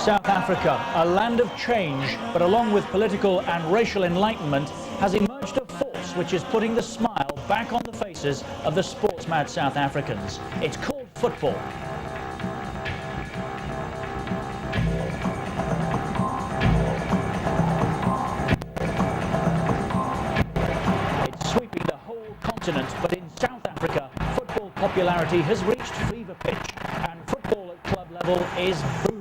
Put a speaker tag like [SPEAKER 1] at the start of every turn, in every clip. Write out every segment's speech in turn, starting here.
[SPEAKER 1] South Africa, a land of change, but along with political and racial enlightenment, has emerged a force which is putting the smile back on the faces of the sports-mad South Africans. It's called football. It's sweeping the whole continent, but in South Africa, football popularity has reached fever pitch, and football at club level is booming.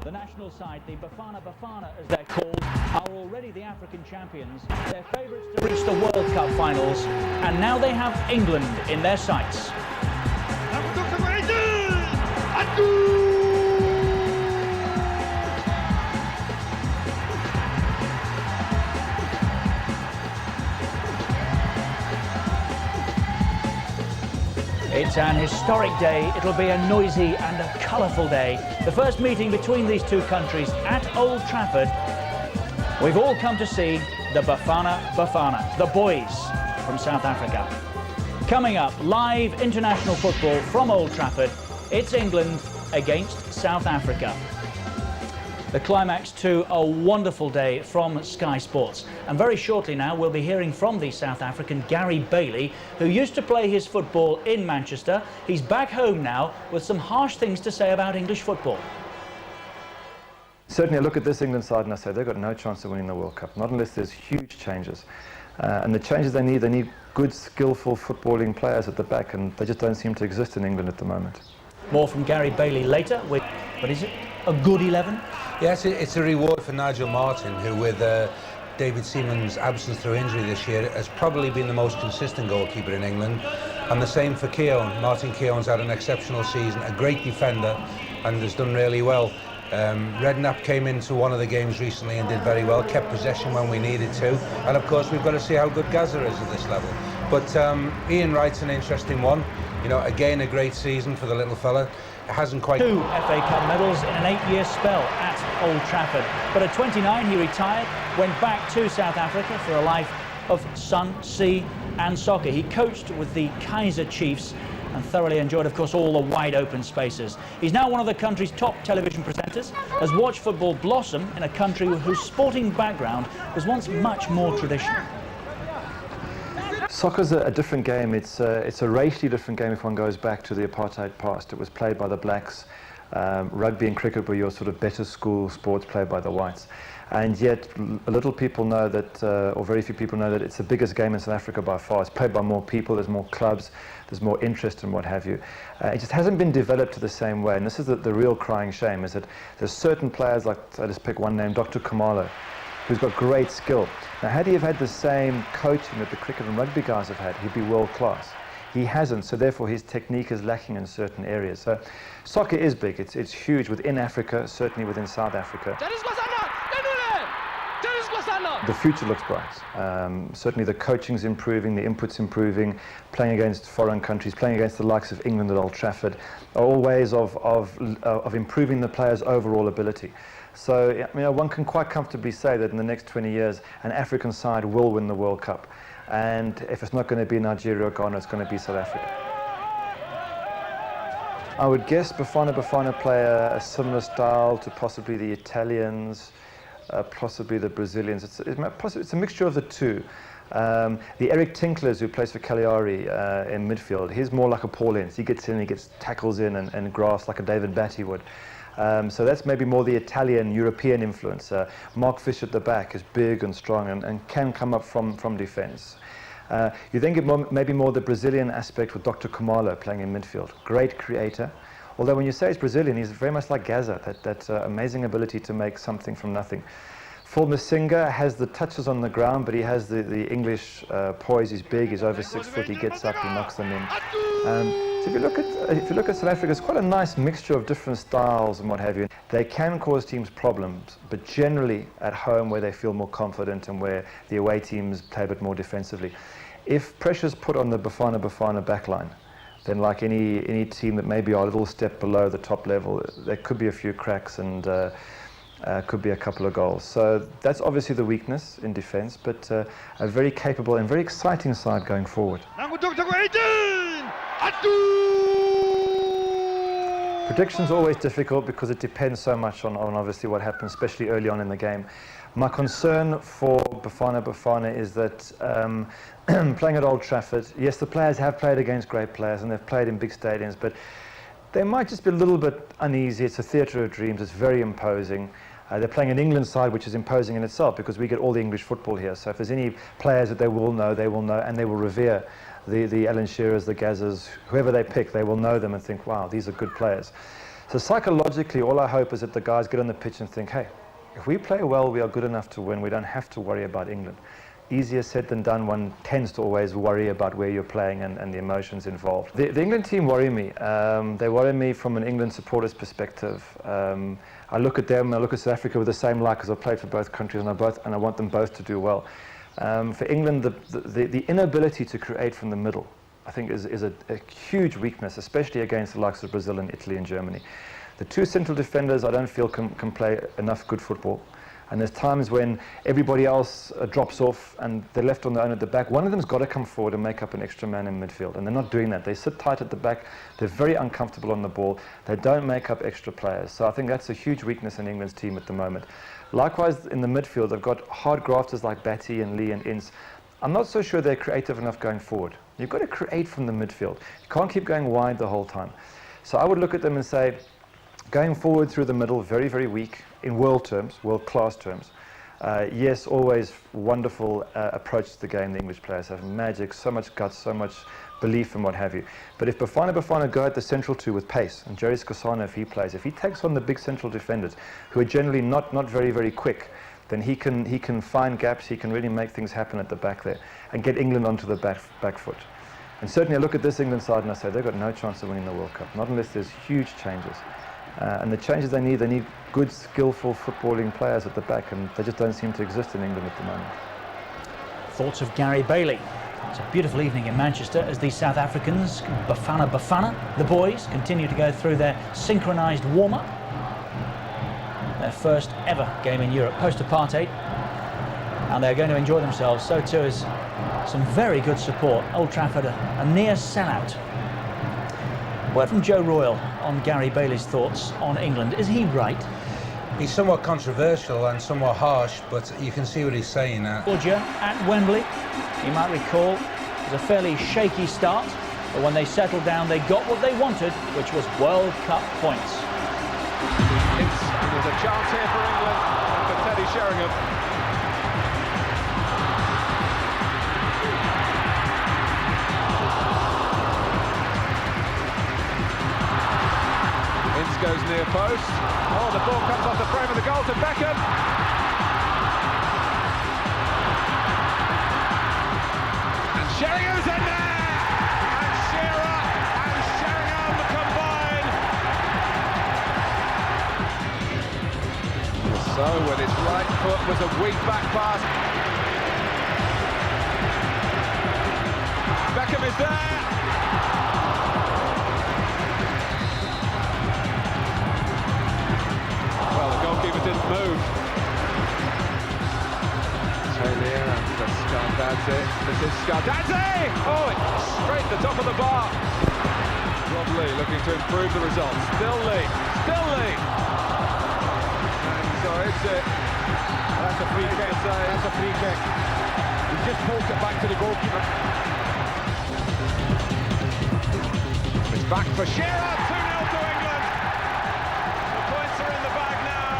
[SPEAKER 1] The national side, the Bafana Bafana as they're called, are already the African champions. They're favourites to reach the World Cup finals, and now they have England in their sights. It's an historic day. It'll be a noisy and a colourful day. The first meeting between these two countries at Old Trafford. We've all come to see the Bafana Bafana, the boys from South Africa. Coming up, live international football from Old Trafford. It's England against South Africa. The climax to a wonderful day from Sky Sports. And very shortly now, we'll be hearing from the South African Gary Bailey, who used to play his football in Manchester. He's back home now with some harsh things to say about English football.
[SPEAKER 2] Certainly I look at this England side and I say they've got no chance of winning the World Cup, not unless there's huge changes. And the changes they need good, skillful footballing players at the back, and they just don't seem to exist in England at the moment.
[SPEAKER 1] More from Gary Bailey later. But is it a good 11?
[SPEAKER 3] Yes, it's a reward for Nigel Martyn, who with David Seaman's absence through injury this year has probably been the most consistent goalkeeper in England. And the same for Keown. Martin Keown's had an exceptional season, a great defender, and has done really well. Redknapp came into one of the games recently and did very well, kept possession when we needed to. And of course we've got to see how good Gazza is at this level. But Ian Wright's an interesting one. You know, again, a great season for the little fella. It hasn't quite...
[SPEAKER 1] 2 FA Cup medals in an 8-year spell at Old Trafford. But at 29 he retired, went back to South Africa for a life of sun, sea and soccer. He coached with the Kaizer Chiefs and thoroughly enjoyed, of course, all the wide open spaces. He's now one of the country's top television presenters, has watched football blossom in a country whose sporting background was once much more traditional.
[SPEAKER 2] Soccer's a different game. It's a racially different game if one goes back to the apartheid past. It was played by the blacks. Rugby and cricket were your sort of better school sports played by the whites. And yet little people know that, or very few people know that it's the biggest game in South Africa by far. It's played by more people, there's more clubs, there's more interest and what have you. It just hasn't been developed to the same way. And this is the real crying shame, is that there's certain players, like, I'll just pick one name, Dr. Khumalo, who's got great skill. Now, had he have had the same coaching that the cricket and rugby guys have had, he'd be world class. He hasn't, so therefore his technique is lacking in certain areas. So soccer is big, it's huge within Africa, certainly within South Africa. The future looks bright. Certainly the coaching's improving, the input's improving, playing against foreign countries, playing against the likes of England at Old Trafford, are all ways of improving the players' overall ability. So one can quite comfortably say that in the next 20 years, an African side will win the World Cup. And if it's not going to be Nigeria or Ghana, it's going to be South Africa. I would guess Bafana Bafana play a similar style to possibly the Italians, possibly the Brazilians. It's a mixture of the two. The Eric Tinklers, who plays for Cagliari in midfield, he's more like a Paul Ince. He gets in, he gets tackles in and grafts like a David Batty would. So that's maybe more the Italian, European influence. Mark Fish at the back is big and strong and can come up from defence. You then get maybe more the Brazilian aspect with Dr. Khumalo playing in midfield. Great creator. Although when you say he's Brazilian, he's very much like Gazza, that amazing ability to make something from nothing. Phil Masinga has the touches on the ground, but he has the English poise. He's big, he's over 6 foot, he gets up, he knocks them in. So if you look at South Africa, it's quite a nice mixture of different styles and what have you. They can cause teams problems, but generally at home where they feel more confident and where the away teams play a bit more defensively. If pressure's put on the Bafana Bafana backline, then like any team that maybe are a little step below the top level, there could be a few cracks and could be a couple of goals. So that's obviously the weakness in defence, but a very capable and very exciting side going forward. Predictions are always difficult because it depends so much on obviously what happens, especially early on in the game. My concern for Bafana is that playing at Old Trafford, yes, the players have played against great players and they've played in big stadiums, but they might just be a little bit uneasy. It's a theatre of dreams. It's very imposing. They're playing an England side which is imposing in itself because we get all the English football here. So if there's any players that they will know, and they will revere the Alan Shearers, the Gazzers, whoever they pick, they will know them and think, wow, these are good players. So psychologically, all I hope is that the guys get on the pitch and think, hey, if we play well, we are good enough to win. We don't have to worry about England. Easier said than done. One tends to always worry about where you're playing and the emotions involved. The England team worry me. They worry me from an England supporter's perspective. I look at them, I look at South Africa with the same light because I've played for both countries and I want them both to do well. For England, the inability to create from the middle, I think, is a huge weakness, especially against the likes of Brazil and Italy and Germany. The two central defenders, I don't feel can play enough good football. And there's times when everybody else drops off and they're left on their own at the back. One of them's got to come forward and make up an extra man in midfield. And they're not doing that. They sit tight at the back. They're very uncomfortable on the ball. They don't make up extra players. So I think that's a huge weakness in England's team at the moment. Likewise, in the midfield, they've got hard grafters like Batty and Lee and Ince. I'm not so sure they're creative enough going forward. You've got to create from the midfield. You can't keep going wide the whole time. So I would look at them and say, going forward through the middle, very, very weak in world terms, world-class terms. Yes, always wonderful approach to the game. The English players have magic, so much guts, so much belief and what have you. But if Bafana go at the central two with pace, and Jerry Scorsano, if he takes on the big central defenders, who are generally not very, very quick, then he can find gaps, he can really make things happen at the back there, and get England onto the back foot. And certainly I look at this England side and I say, they've got no chance of winning the World Cup, not unless there's huge changes. And the changes they need good, skillful footballing players at the back, and they just don't seem to exist in England at the moment.
[SPEAKER 1] Thoughts of Gary Bailey. It's a beautiful evening in Manchester as the South Africans, Bafana, the boys, continue to go through their synchronised warm-up. Their first ever game in Europe, post-apartheid. And they're going to enjoy themselves, so too is some very good support. Old Trafford, a near sellout. Word from Joe Royle on Gary Bailey's thoughts on England. Is he right?
[SPEAKER 3] He's somewhat controversial and somewhat harsh, but you can see what he's saying now.
[SPEAKER 1] Georgia at Wembley, you might recall, it was a fairly shaky start, but when they settled down, they got what they wanted, which was World Cup points.
[SPEAKER 4] There's a chance here for England and for Teddy Sheringham. Goes near post. Oh, the ball comes off the frame of the goal to Beckham. And Sheringham's in there! And Shearer and Sheringham combine. So, with his right foot was a weak back pass. Beckham is there. Didn't move. Taylor and Skardadze. This is Skardadze! Oh, it's straight to the top of the bar. Rob Lee looking to improve the results. Still Lee. And so it's it. That's a free kick. That's a free kick. He just pulls it back to the goalkeeper. It's back for Shearer. 2-0 to England. The points are in the bag now.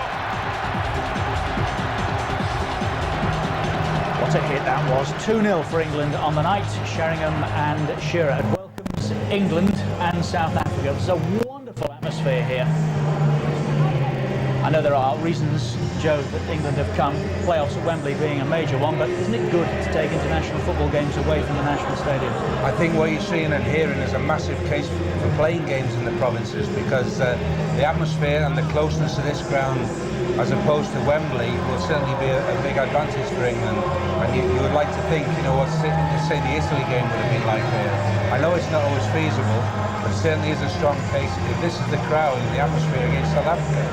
[SPEAKER 1] What a hit that was. 2-0 for England on the night. Sheringham and Shearer welcomes England and South Africa. There's a wonderful atmosphere here. I know there are reasons, Joe, that England have come, playoffs at Wembley being a major one, but isn't it good to take international football games away from the national stadium?
[SPEAKER 3] I think what you're seeing and hearing is a massive case for playing games in the provinces, because the atmosphere and the closeness to this ground as opposed to Wembley will certainly be a big advantage for England. And you would like to think, you know, what say the Italy game would have been like there. I know it's not always feasible, but it certainly is a strong case if this is the crowd and the atmosphere against South Africa.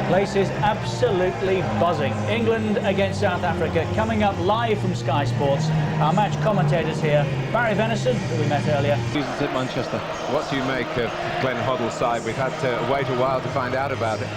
[SPEAKER 1] Place is absolutely buzzing. England against South Africa coming up live from Sky Sports. Our match commentators here, Barry Venison, who we met earlier.
[SPEAKER 4] Seasons at Manchester. What do you make of Glenn Hoddle's side? We've had to wait a while to find out about it.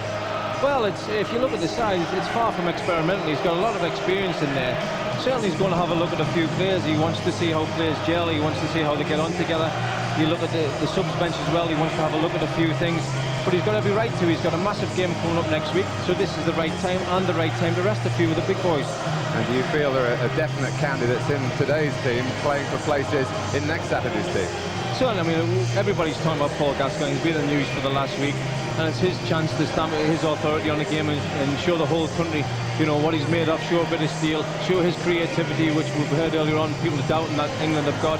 [SPEAKER 5] Well, if you look at the side, it's far from experimental. He's got a lot of experience in there. Certainly he's going to have a look at a few players. He wants to see how players gel. He wants to see how they get on together. You look at the subs bench as well. He wants to have a look at a few things. But he's got every right to. He's got a massive game coming up next week. So this is the right time and the right time to rest a few of the big boys.
[SPEAKER 4] And do you feel there are definite candidates in today's team playing for places in next Saturday's team?
[SPEAKER 5] Certainly, I mean, everybody's talking about Paul Gascoigne. He's been in the news for the last week. And it's his chance to stamp his authority on the game and show the whole country, you know, what he's made of, show a bit of steel, show his creativity, which we've heard earlier on, people doubting that England have got.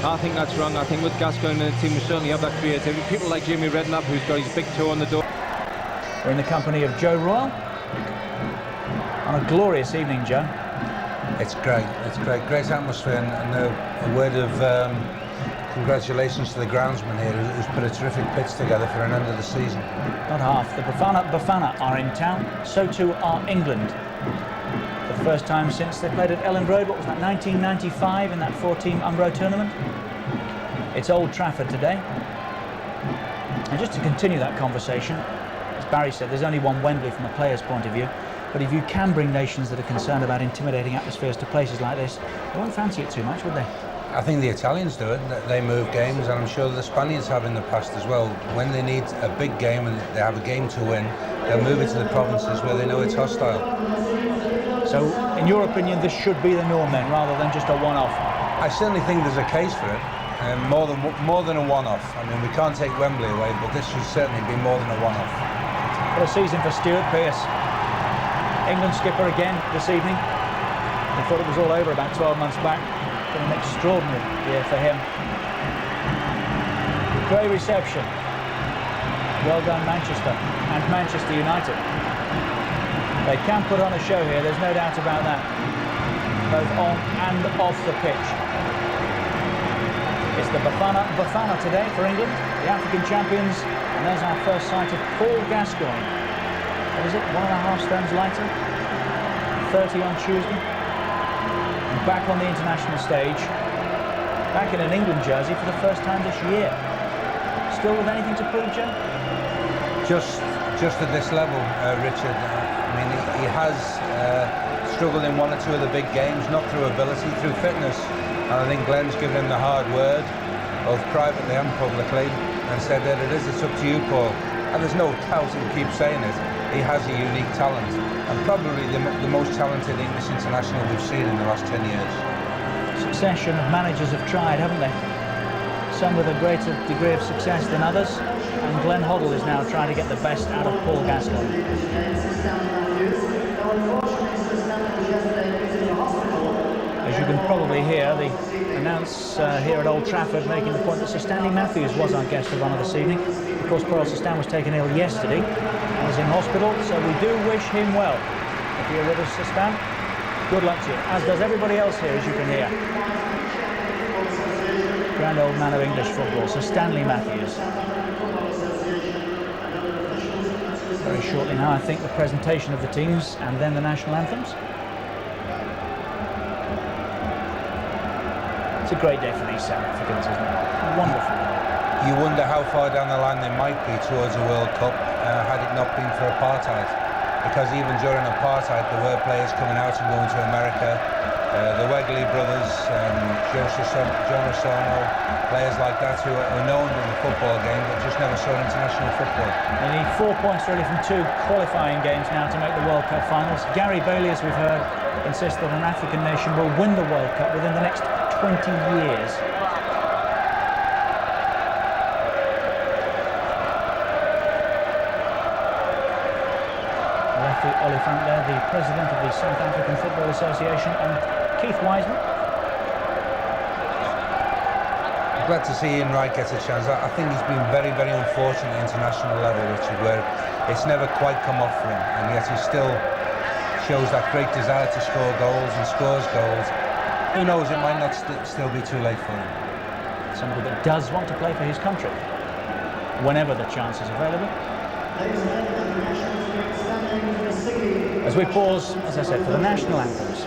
[SPEAKER 5] I think that's wrong. I think with Gascoigne and the team, we certainly have that creativity. People like Jamie Redknapp, who's got his big toe on the door.
[SPEAKER 1] We're in the company of Joe Royle on a glorious evening, Joe.
[SPEAKER 3] It's great. It's great. Great atmosphere, and a word of congratulations to the groundsman here, who's put a terrific pitch together for an end of the season.
[SPEAKER 1] Not half. The Bafana are in town. So too are England. For the first time since they played at Ellen Road, what was that, 1995, in that 4-team Umbro tournament? It's Old Trafford today. And just to continue that conversation, as Barry said, there's only one Wembley from a player's point of view. But if you can bring nations that are concerned about intimidating atmospheres to places like this, they won't fancy it too much, would they?
[SPEAKER 3] I think the Italians do it. They move games, and I'm sure the Spaniards have in the past as well. When they need a big game and they have a game to win, they'll move it to the provinces where they know it's hostile.
[SPEAKER 1] So, in your opinion, this should be the norm then, rather than just a one-off?
[SPEAKER 3] I certainly think there's a case for it, more than a one-off. I mean, we can't take Wembley away, but this should certainly be more than a one-off.
[SPEAKER 1] What a season for Stuart Pearce. England skipper again this evening. He thought it was all over about 12 months back. Been an extraordinary year for him. Great reception. Well done, Manchester and Manchester United. They can put on a show here, there's no doubt about that, both on and off the pitch. It's the Bafana today for England, the African champions, and there's our first sight of Paul Gascoigne. What is it, 1.5 stones lighter? 30 on Tuesday. And back on the international stage, back in an England jersey for the first time this year. Still with anything to prove, Joe?
[SPEAKER 3] Just at this level, Richard. I mean, he has struggled in one or two of the big games, not through ability, through fitness. And I think Glenn's given him the hard word, both privately and publicly, and said that it's up to you, Paul. And there's no doubt he'll keep saying it. He has a unique talent, and probably the most talented English international we've seen in the last 10 years.
[SPEAKER 1] Succession of managers have tried, haven't they? Some with a greater degree of success than others, and Glenn Hoddle is now trying to get the best out of Paul Gascoigne. As you can probably hear, the announcer here at Old Trafford making the point that Sir Stanley Matthews was our guest of honour this evening. Of course, Paul Sir Stan was taken ill yesterday and is in hospital, so we do wish him well. If you're with us, Sir Stan, good luck to you, as does everybody else here, as you can hear. Grand old man of English football, Sir Stanley Matthews. Very shortly now, I think, the presentation of the teams and then the national anthems. It's a great day for these South Africans, isn't it? Wonderful.
[SPEAKER 3] You wonder how far down the line they might be towards a World Cup had it not been for apartheid. Because even during apartheid, there were players coming out and going to America. The Wegley brothers, John Osono, players like that who are known in the football game but just never saw international football.
[SPEAKER 1] They need 4 points really from 2 qualifying games now to make the World Cup finals. Gary Bailey, as we've heard, insists that an African nation will win the World Cup within the next 20 years. Referee Oliphant there, the president of the South African Football Association, and Keith Wiseman.
[SPEAKER 3] I'm glad to see Ian Wright gets a chance. I think he's been very, very unfortunate at international level, Richard, where it's never quite come off for him, and yet he still shows that great desire to score goals and scores goals. Who knows, it might not still be too late for him.
[SPEAKER 1] Somebody that does want to play for his country, whenever the chance is available. As we pause, as I said, for the national anthems.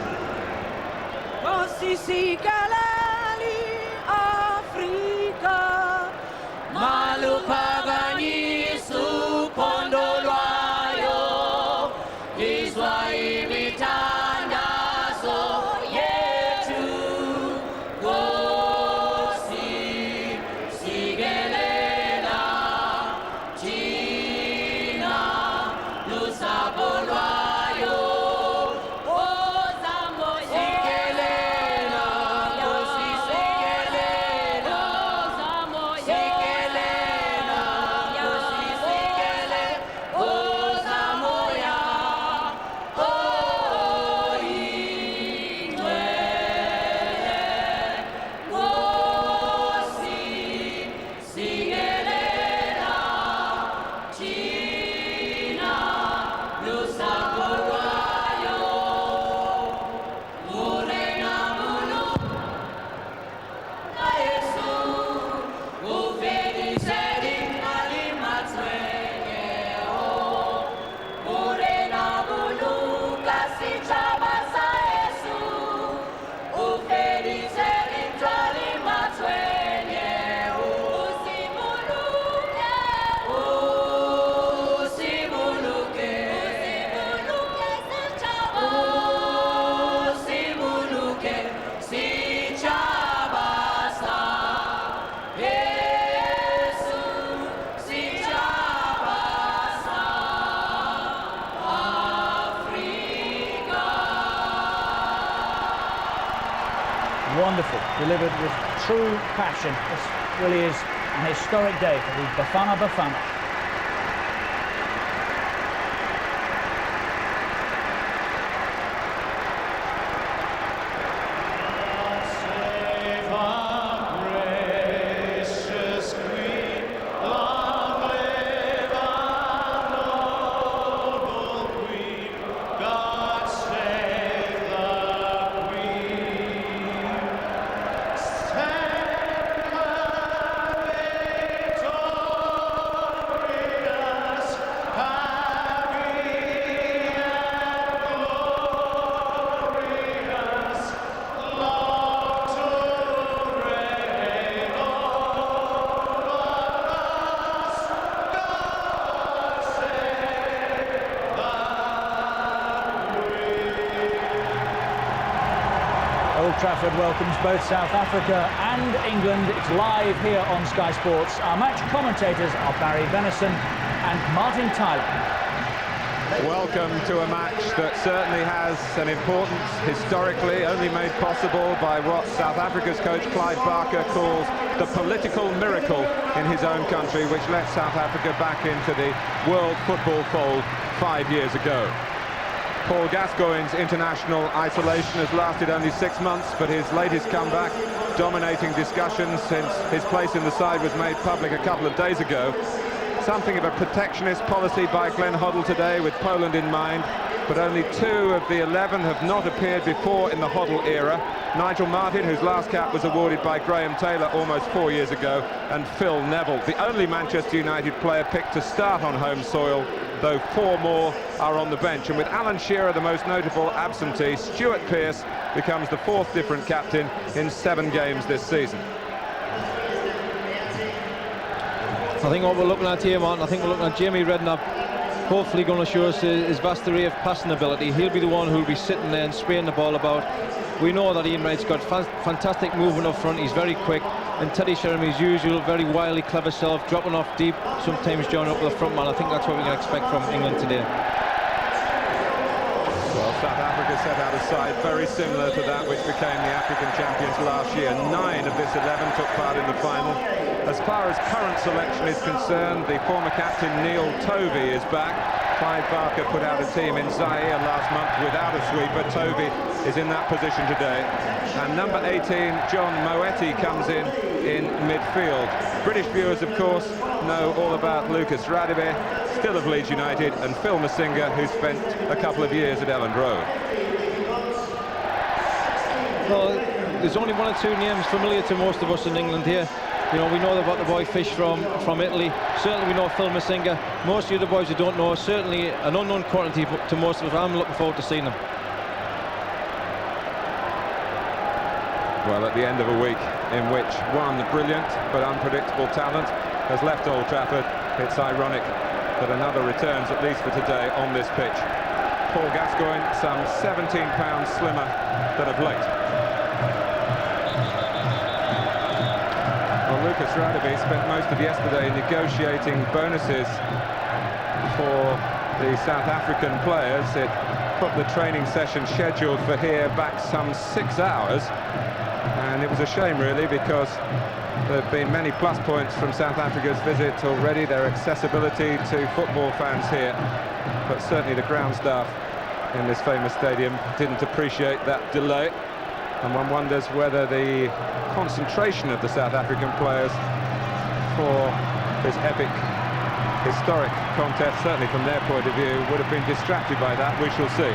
[SPEAKER 1] Wonderful, delivered with true passion. This really is an historic day for the Bafana Bafana. Old Trafford welcomes both South Africa and England. It's live here on Sky Sports. Our match commentators are Barry Venison and Martin Tyler.
[SPEAKER 4] Welcome to a match that certainly has an importance historically, only made possible by what South Africa's coach Clive Barker calls the political miracle in his own country, which let South Africa back into the World Football fold 5 years ago. Paul Gascoigne's international isolation has lasted only 6 months, but his latest comeback, dominating discussions since his place in the side was made public a couple of days ago. Something of a protectionist policy by Glenn Hoddle today, with Poland in mind, but only 2 of the 11 have not appeared before in the Hoddle era. Nigel Martyn, whose last cap was awarded by Graham Taylor almost 4 years ago, and Phil Neville, the only Manchester United player picked to start on home soil, though 4 more are on the bench. And with Alan Shearer the most notable absentee, Stuart Pearce becomes the 4th different captain in 7 games this season.
[SPEAKER 5] I think what we're looking at here, Martin, I think we're looking at Jamie Redknapp hopefully going to show us his vast array of passing ability. He'll be the one who'll be sitting there and spraying the ball about. We know that Ian Wright's got fantastic movement up front, he's very quick, and Teddy Shereme's usual very wily, clever self, dropping off deep, sometimes joining up with the front man. I think that's what we can expect from England today.
[SPEAKER 4] Well, South Africa set out a side very similar to that which became the African champions last year. 9 of this 11 took part in the final. As far as current selection is concerned, the former captain Neil Tovey is back. Clive Barker put out a team in Zaire last month without a sweeper. Tovey is in that position today. And number 18, John Moeti, comes in midfield. British viewers, of course, know all about Lucas Radebe, still of Leeds United, and Phil Masinga, who spent a couple of years at Elland Road.
[SPEAKER 5] Well, there's only 1 or 2 names familiar to most of us in England here. You know, we know about the boy Fish from Italy. Certainly we know Phil Masinga. Most of the other boys we don't know. Certainly an unknown quantity to most of us. I'm looking forward to seeing them.
[SPEAKER 4] Well, at the end of a week in which one brilliant but unpredictable talent has left Old Trafford, it's ironic that another returns, at least for today, on this pitch. Paul Gascoigne, some 17 pounds slimmer than of late. Well, Lucas Radebe spent most of yesterday negotiating bonuses for the South African players. It put the training session scheduled for here back some 6 hours. And it was a shame, really, because there have been many plus points from South Africa's visit already, their accessibility to football fans here. But certainly the ground staff in this famous stadium didn't appreciate that delay. And one wonders whether the concentration of the South African players for this epic, historic contest, certainly from their point of view, would have been distracted by that. We shall see.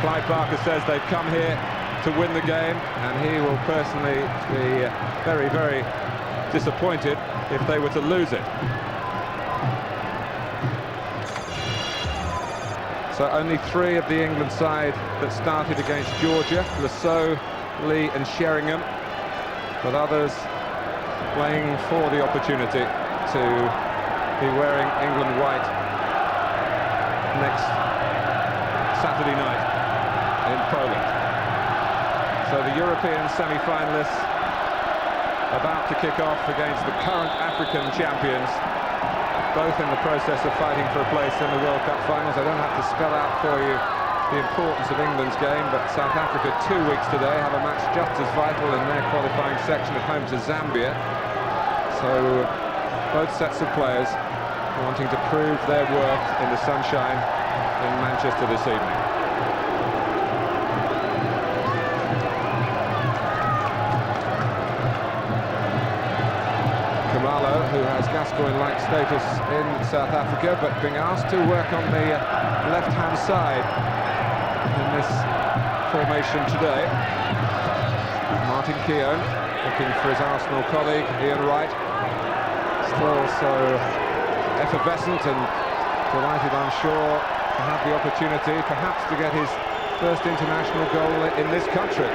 [SPEAKER 4] Clive Barker says they've come here to win the game, and he will personally be very, very disappointed if they were to lose it. So only 3 of the England side that started against Georgia: Lasseau, Lee and Sheringham, but others playing for the opportunity to be wearing England white next Saturday night in Poland. So the European semi-finalists about to kick off against the current African champions, both in the process of fighting for a place in the World Cup finals. I don't have to spell out for you the importance of England's game, but South Africa 2 weeks today have a match just as vital in their qualifying section at home to Zambia. So both sets of players wanting to prove their worth in the sunshine in Manchester this evening. Who has Gascoigne-like status in South Africa, but being asked to work on the left-hand side in this formation today. Martin Keown looking for his Arsenal colleague, Ian Wright. Still so effervescent and delighted, I'm sure, to have the opportunity perhaps to get his first international goal in this country.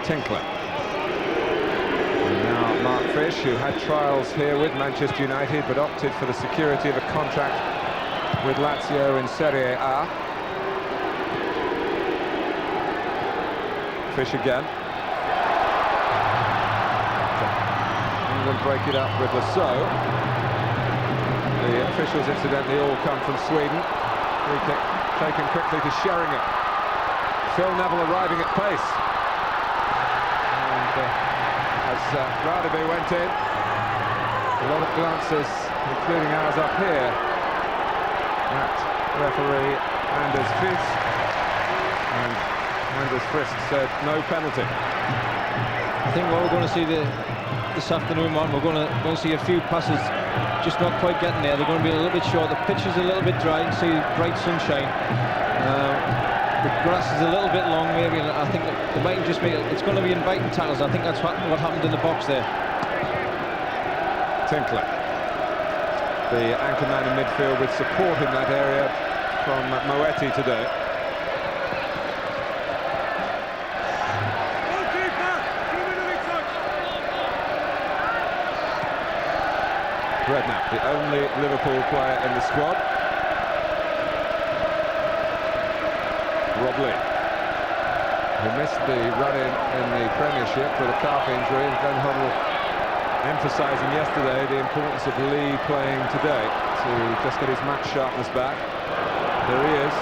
[SPEAKER 4] Tinkler. And now Mark Fish, who had trials here with Manchester United but opted for the security of a contract with Lazio in Serie A. Fish again. England break it up with Lasseau. The officials, incidentally, all come from Sweden. Free kick taken quickly to Sheringham. Phil Neville arriving at pace. As Radebe went in, a lot of glances, including ours up here, at referee Anders Frisk, and Anders Frisk said no penalty.
[SPEAKER 5] I think what we're going to see this afternoon, Martin, we're going to see a few passes just not quite getting there. They're going to be a little bit short. The pitch is a little bit dry. You can see bright sunshine. The grass is a little bit long, maybe, and I think they might just make it's going to be inviting tackles. I think that's what happened in the box there.
[SPEAKER 4] Tinkler, the anchor man in midfield, with support in that area from Moeti today. Redknapp, the only Liverpool player in the squad. Rob Lee, who missed the run-in in the Premiership with a calf injury. Glenn Hoddle emphasising yesterday the importance of Lee playing today to just get his match sharpness back. There he is,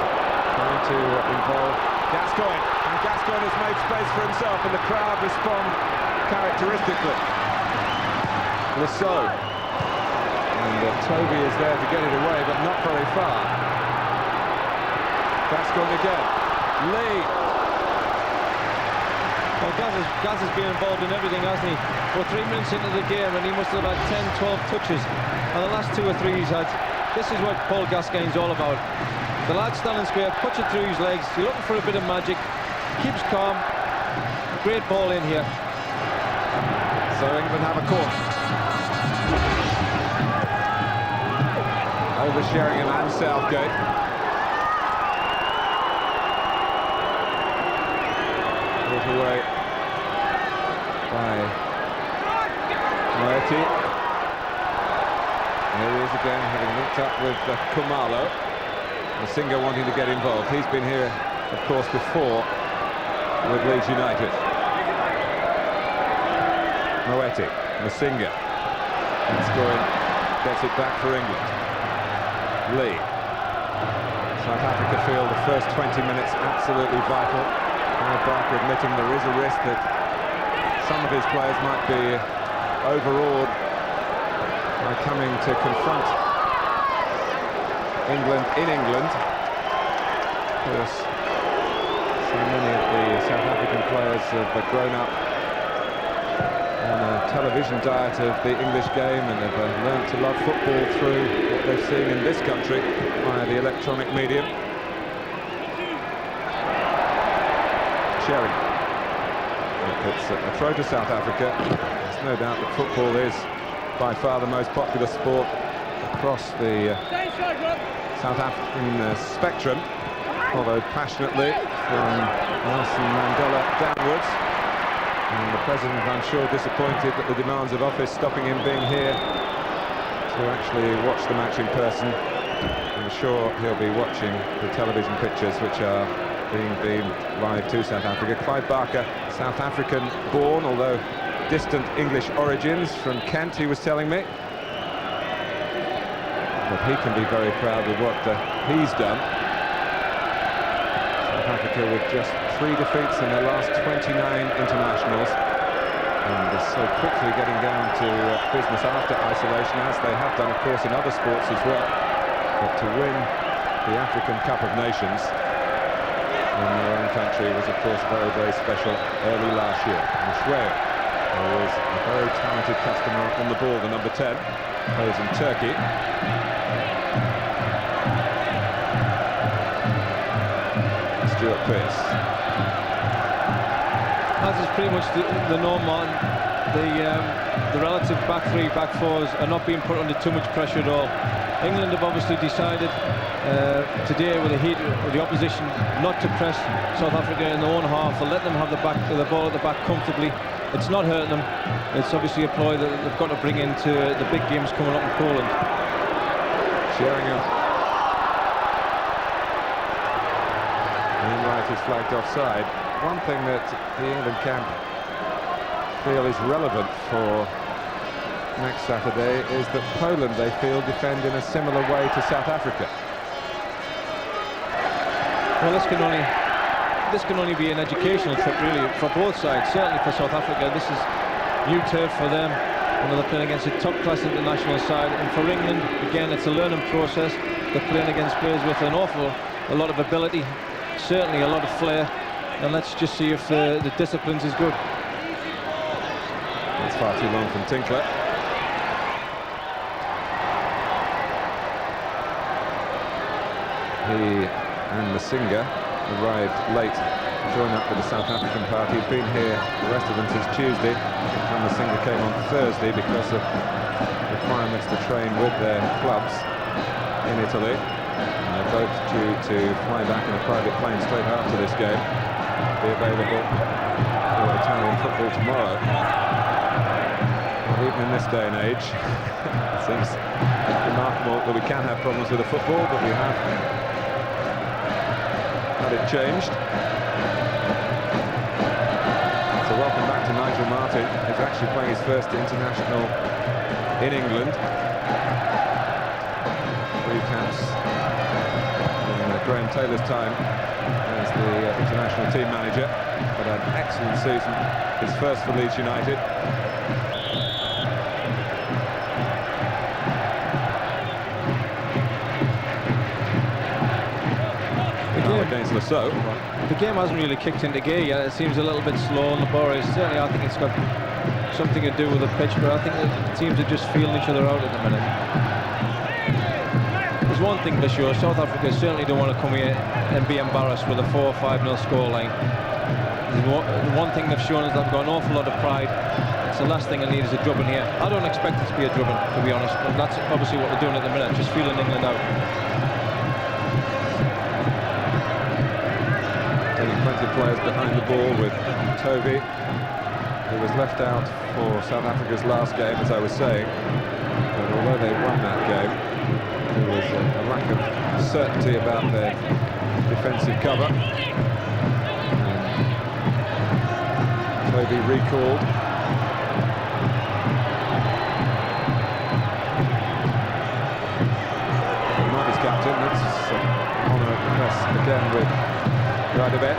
[SPEAKER 4] trying to involve Gascoigne, and Gascoigne has made space for himself, and the crowd respond characteristically. Lasseau, and Toby is there to get it away, but not very far. Gascoigne again. Lee.
[SPEAKER 5] Well, Gaz has been involved in everything, hasn't he? We're 3 minutes into the game and he must have had 10, 12 touches. And the last 2 or 3 he's had. This is what Paul Gascoigne's all about. The lad standing square, puts it through his legs. You're looking for a bit of magic. keeps calm. Great ball in here.
[SPEAKER 4] So England have a corner. Over Sheringham and Southgate. Put away by Moeti. Here he is again, having linked up with Khumalo. Masinga wanting to get involved. He's been here, of course, before with Leeds United. Moeti, Masinga. Scoring, gets it back for England. Lee. South Africa feel the first 20 minutes absolutely vital. Clive Barker admitting there is a risk that some of his players might be overawed by coming to confront England in England. Of course, so many of the South African players have grown up on a television diet of the English game and have learned to love football through what they've seen in this country via the electronic medium. Sheringham. It's a throw to South Africa. There's no doubt that football is by far the most popular sport across the South African spectrum, followed passionately from Nelson Mandela downwards. And the President, I'm sure, disappointed that the demands of office stopping him being here to actually watch the match in person. I'm sure he'll be watching the television pictures which are being beamed live to South Africa. Clive Barker, South African born, although distant English origins, from Kent, he was telling me. But he can be very proud of what he's done. South Africa with just 3 defeats in their last 29 internationals, and is so quickly getting down to business after isolation, as they have done, of course, in other sports as well. But to win the African Cup of Nations in their own country was, of course, very, very special early last year. Mshweya, who is a very talented customer on the ball, the number 10, plays in Turkey. Stuart Pearce.
[SPEAKER 5] As is pretty much the norm, Martin. The relative back three, back fours are not being put under too much pressure at all. England have obviously decided today, with the heat of the opposition, not to press South Africa in their own half. They'll let them have the ball at the back comfortably. It's not hurting them. It's obviously a ploy that they've got to bring into the big games coming up in Poland.
[SPEAKER 4] Sheringham. Wainwright is flagged offside. One thing that the England camp feel is relevant for next Saturday is that Poland, they feel, defend in a similar way to South Africa.
[SPEAKER 5] Well, this can only be an educational trip, really, for both sides. Certainly for South Africa, this is new turf for them. They're playing against a top-class international side, and for England, again, it's a learning process. They're playing against players with a lot of ability, certainly a lot of flair, and let's just see if the disciplines is good.
[SPEAKER 4] That's far too long from Tinkler. He and Masinga arrived late to join up with the South African party. He's been here, the rest of them, since Tuesday, and Masinga came on Thursday because of requirements to train with their clubs in Italy. And they're both due to fly back in a private plane straight after this game, be available for Italian football tomorrow. Well, even in this day and age, it seems remarkable that we can have problems with the football, but we have had it changed. So welcome back to Nigel Martyn, who's actually playing his first international in England. 3 caps in Graham Taylor's time as the international team manager, but an excellent season, his first for Leeds United. Against Lasso.
[SPEAKER 5] The game hasn't really kicked into gear yet. It seems a little bit slow and laborious. Certainly, I think it's got something to do with the pitch, but I think the teams are just feeling each other out at the minute. There's one thing for sure: South Africa certainly don't want to come here and be embarrassed with a 4 or 5-0 scoreline. The one thing they've shown is they've got an awful lot of pride. It's the last thing I need is a drubbing here. I don't expect it to be a drubbing, to be honest, but that's obviously what we're doing at the minute, just feeling England out.
[SPEAKER 4] Getting plenty of players behind the ball with Toby, who was left out for South Africa's last game, as I was saying. But although they won that game, there was a lack of certainty about their defensive cover. And Toby recalled. Not his captain, that's on a press again with Radebe.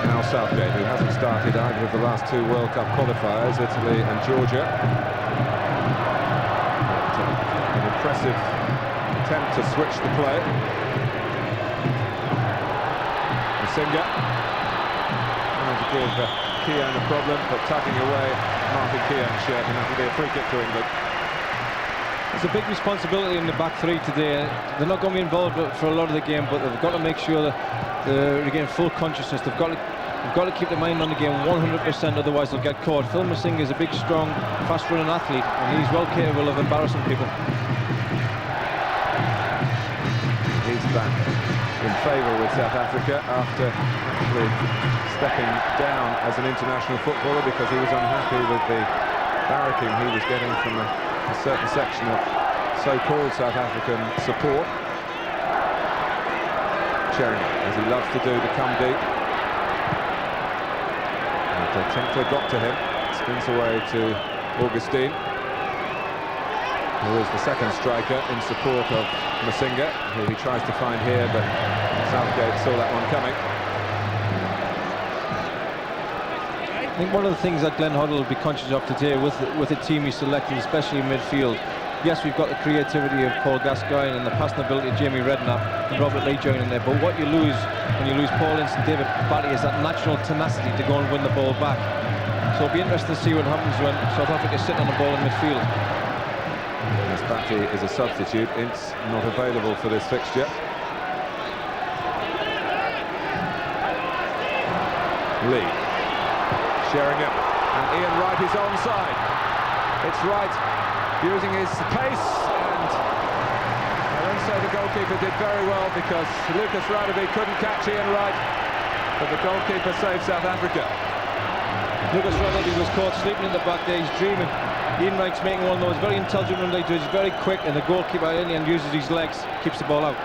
[SPEAKER 4] Now Southgate, who hasn't started either of the last two World Cup qualifiers, Italy and Georgia. But, an impressive attempt to switch the play. Masinga trying to give Keown a problem, but tucking away Martin Keown's shirt, and that'll be a free kick to England.
[SPEAKER 5] It's a big responsibility in the back three today. They're not going to be involved for a lot of the game, but they've got to make sure that they're regain full consciousness. They've got to keep their mind on the game 100%, otherwise they'll get caught. Phil Masinga is a big, strong, fast-running athlete, and he's well capable of embarrassing people.
[SPEAKER 4] He's back in favour with South Africa after actually stepping down as an international footballer because he was unhappy with the barracking he was getting from a certain section of so-called South African support. Sheringham, as he loves to do, to come deep. And Tinkler got to him, spins away to Augustine, who is the second striker in support of Masinga, who he tries to find here, but Southgate saw that one coming.
[SPEAKER 5] I think one of the things that Glenn Hoddle will be conscious of today with the team he selected, especially in midfield. Yes, we've got the creativity of Paul Gascoigne and the passing ability of Jamie Redknapp and Robert Lee joining there, but what you lose when you lose Paul Ince and David Batty is that natural tenacity to go and win the ball back. So it'll be interesting to see what happens when South Africa is sitting on the ball in midfield.
[SPEAKER 4] As Batty is a substitute, Ince not available for this fixture. Lee, Sheringham, and Ian Wright is onside. It's Wright using his pace, and I don't say the goalkeeper did very well because Lucas Radebe couldn't catch Ian Wright, but the goalkeeper saved South Africa.
[SPEAKER 5] Lucas Radebe was caught sleeping in the back there, he's dreaming. Ian Wright's making one of those very intelligent runs, he's very quick, and the goalkeeper in the end uses his legs, keeps the ball out.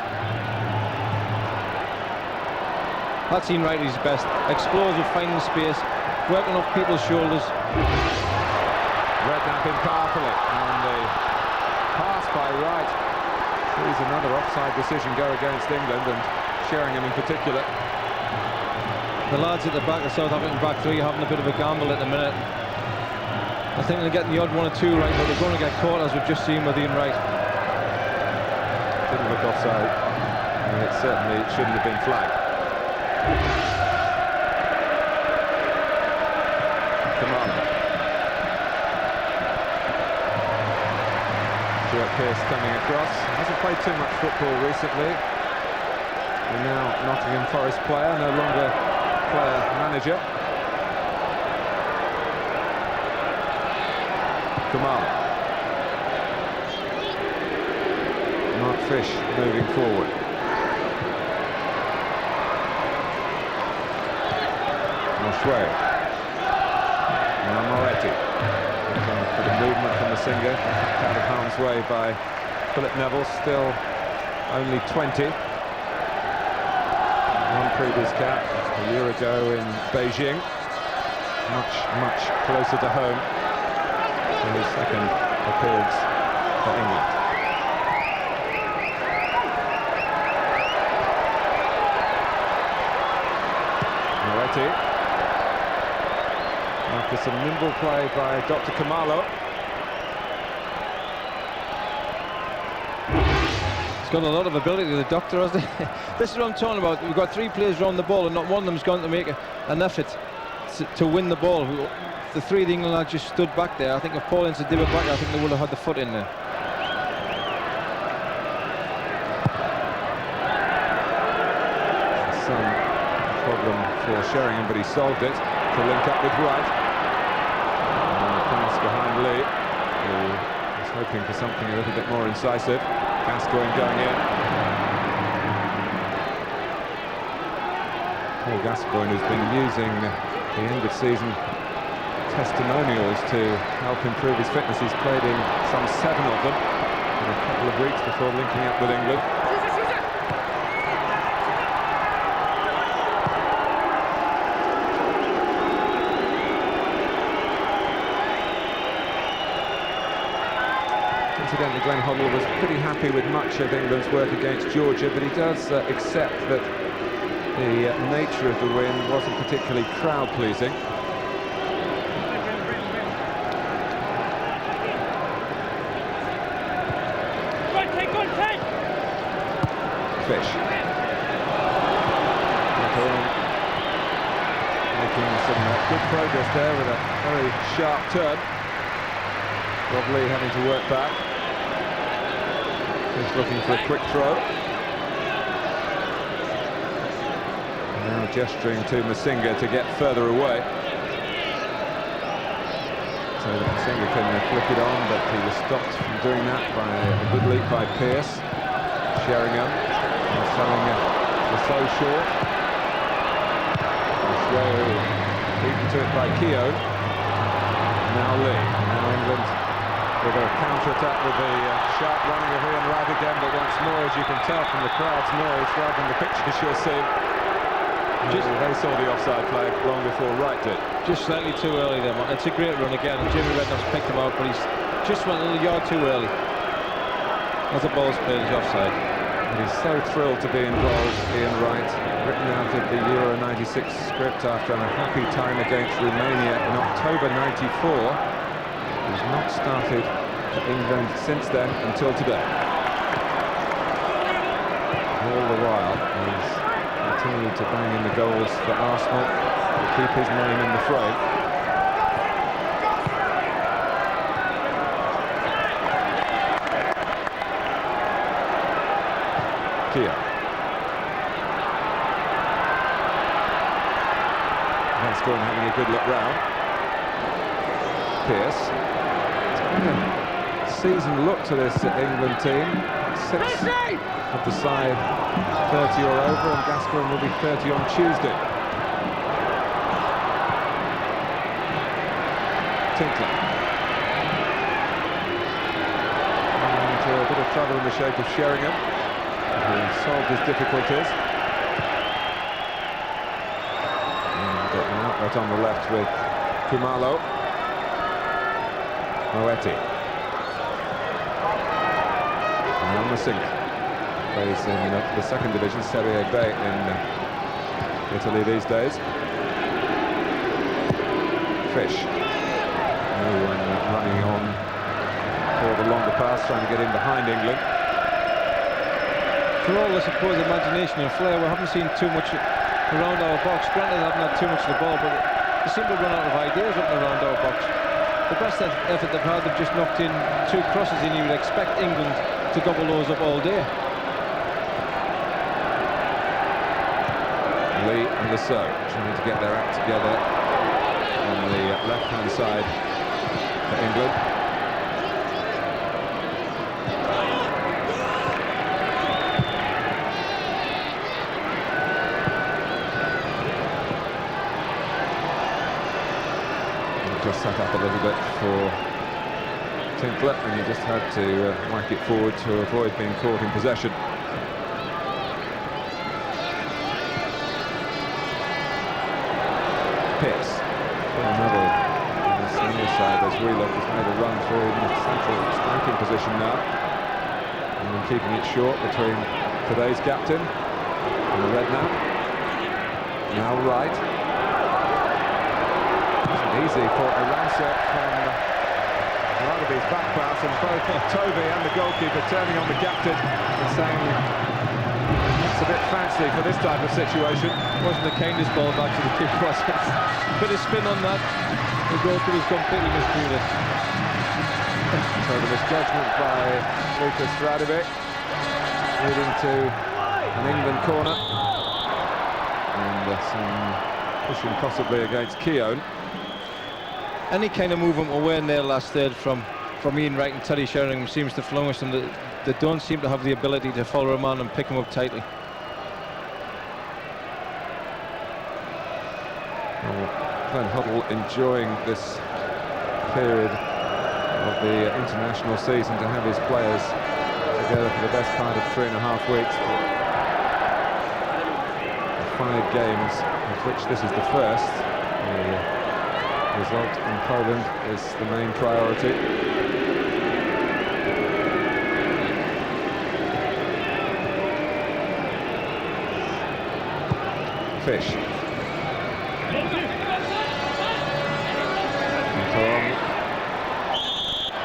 [SPEAKER 5] That's Ian Wright at his best. Explosive, finding space, working off people's shoulders.
[SPEAKER 4] Redknapp in powerfully, and the pass by Wright sees another offside decision go against England, and Sheringham in particular.
[SPEAKER 5] The lads at the back, the South African back three, having a bit of a gamble at the minute. I think they're getting the odd one or two right, but they're going to get caught, as we've just seen with Ian Wright.
[SPEAKER 4] Didn't look offside, and it certainly shouldn't have been flagged. Kamala. Stuart Pearce coming across. Hasn't played too much football recently. And now Nottingham Forest player, no longer player-manager. Kamala. Mark Fish moving forward. Moshwe. Now Moretti. For the movement from Masinga, out of harm's way by Philip Neville, still only 20. One previous cap a year ago in Beijing. Much closer to home for his second appearance for England. Moretti. After some nimble play by Dr. Khumalo.
[SPEAKER 5] He's got a lot of ability, the doctor, hasn't he? This is what I'm talking about. We've got three players around the ball and not one of them's going to make an effort to win the ball. The three of the England lads just stood back there. I think if Paul Ince had did it back, I think they would have had the foot in there.
[SPEAKER 4] Some problem for Sheringham, but he solved it to link up with Wright. And the pass behind Lee, who was hoping for something a little bit more incisive. Gascoigne going in. Paul Gascoigne has been using the end of season testimonials to help improve his fitness. He's played in some 7 of them in a couple of weeks before linking up with England. Incidentally, Glenn Hoddle was pretty happy with much of England's work against Georgia, but he does accept that the nature of the win wasn't particularly crowd-pleasing. Fish. Making some good progress there with a very sharp turn. Rob Lee having to work back. He's looking for a quick throw. Now gesturing to Masinga to get further away. So that Masinga can flick it on, but he was stopped from doing that by a good leap by Pearce. Sheringham selling the so short. Slow beaten to it by Keown. Now Lee. Now England with a counter-attack with the sharp running of Ian Wright again, but once more, as you can tell from the crowd's noise rather than the pictures you're seeing, they saw the offside flag long before Wright did.
[SPEAKER 5] Just slightly too early there, man. It's a great run again, and Jimmy Redknapp's picked him out, but he's just went a little yard too early. As the ball's played, he's offside.
[SPEAKER 4] And he's so thrilled to be involved, Ian Wright, written out of the Euro 96 script after a happy time against Romania in October 94. He's not started for England since then until today. All the while, he's continued to bang in the goals for Arsenal to keep his name in the frame. Keown. Gascoigne having a good look round. Pearce. Season look to this England team. 6 of the side 30 or over, and Gascoigne will be 30 on Tuesday. Tinkler. Into a bit of trouble in the shape of Sheringham, who solved his difficulties. And an outlet on the left with Khumalo. Moetti. And Masinga plays in the second division, Serie B in Italy these days. Fish. No one running on for the longer pass, trying to get in behind England.
[SPEAKER 5] For all, I suppose, imagination and flair, we haven't seen too much around our box. Granted, they haven't had too much of the ball, but they seem to run out of ideas up and around our box. The best effort they've had, they've just knocked in 2 crosses in. You would expect England to gobble those up all day.
[SPEAKER 4] Lee and the so trying to get their act together on the left-hand side for England. Just sat up a little bit for Tinkler, and he just had to whack it forward to avoid being caught in possession. Pearce, another on the senior side as Wheelock has made a run through in the central striking position now, and keeping it short between today's captain and the Redknapp. Now Wright. Easy for Aranza from Rugby's back pass, and both Toby and the goalkeeper turning on the captain and saying That's a bit fancy for this type of situation.
[SPEAKER 5] Wasn't the kindest ball back to the keeper, was it? Bit of spin on that. The goalkeeper's completely miscued it.
[SPEAKER 4] So the misjudgment by Lucas Radovic, leading to an England corner. And some pushing possibly against Keown.
[SPEAKER 5] Any kind of movement we were in there last third from Ian Wright and Teddy Sheringham seems to flourish them. They don't seem to have the ability to follow him on and pick him up tightly.
[SPEAKER 4] Glenn Hoddle enjoying this period of the international season to have his players together for the best part of 3.5 weeks. The 5 games, of which this is the first. The result in Poland is the main priority. Fish.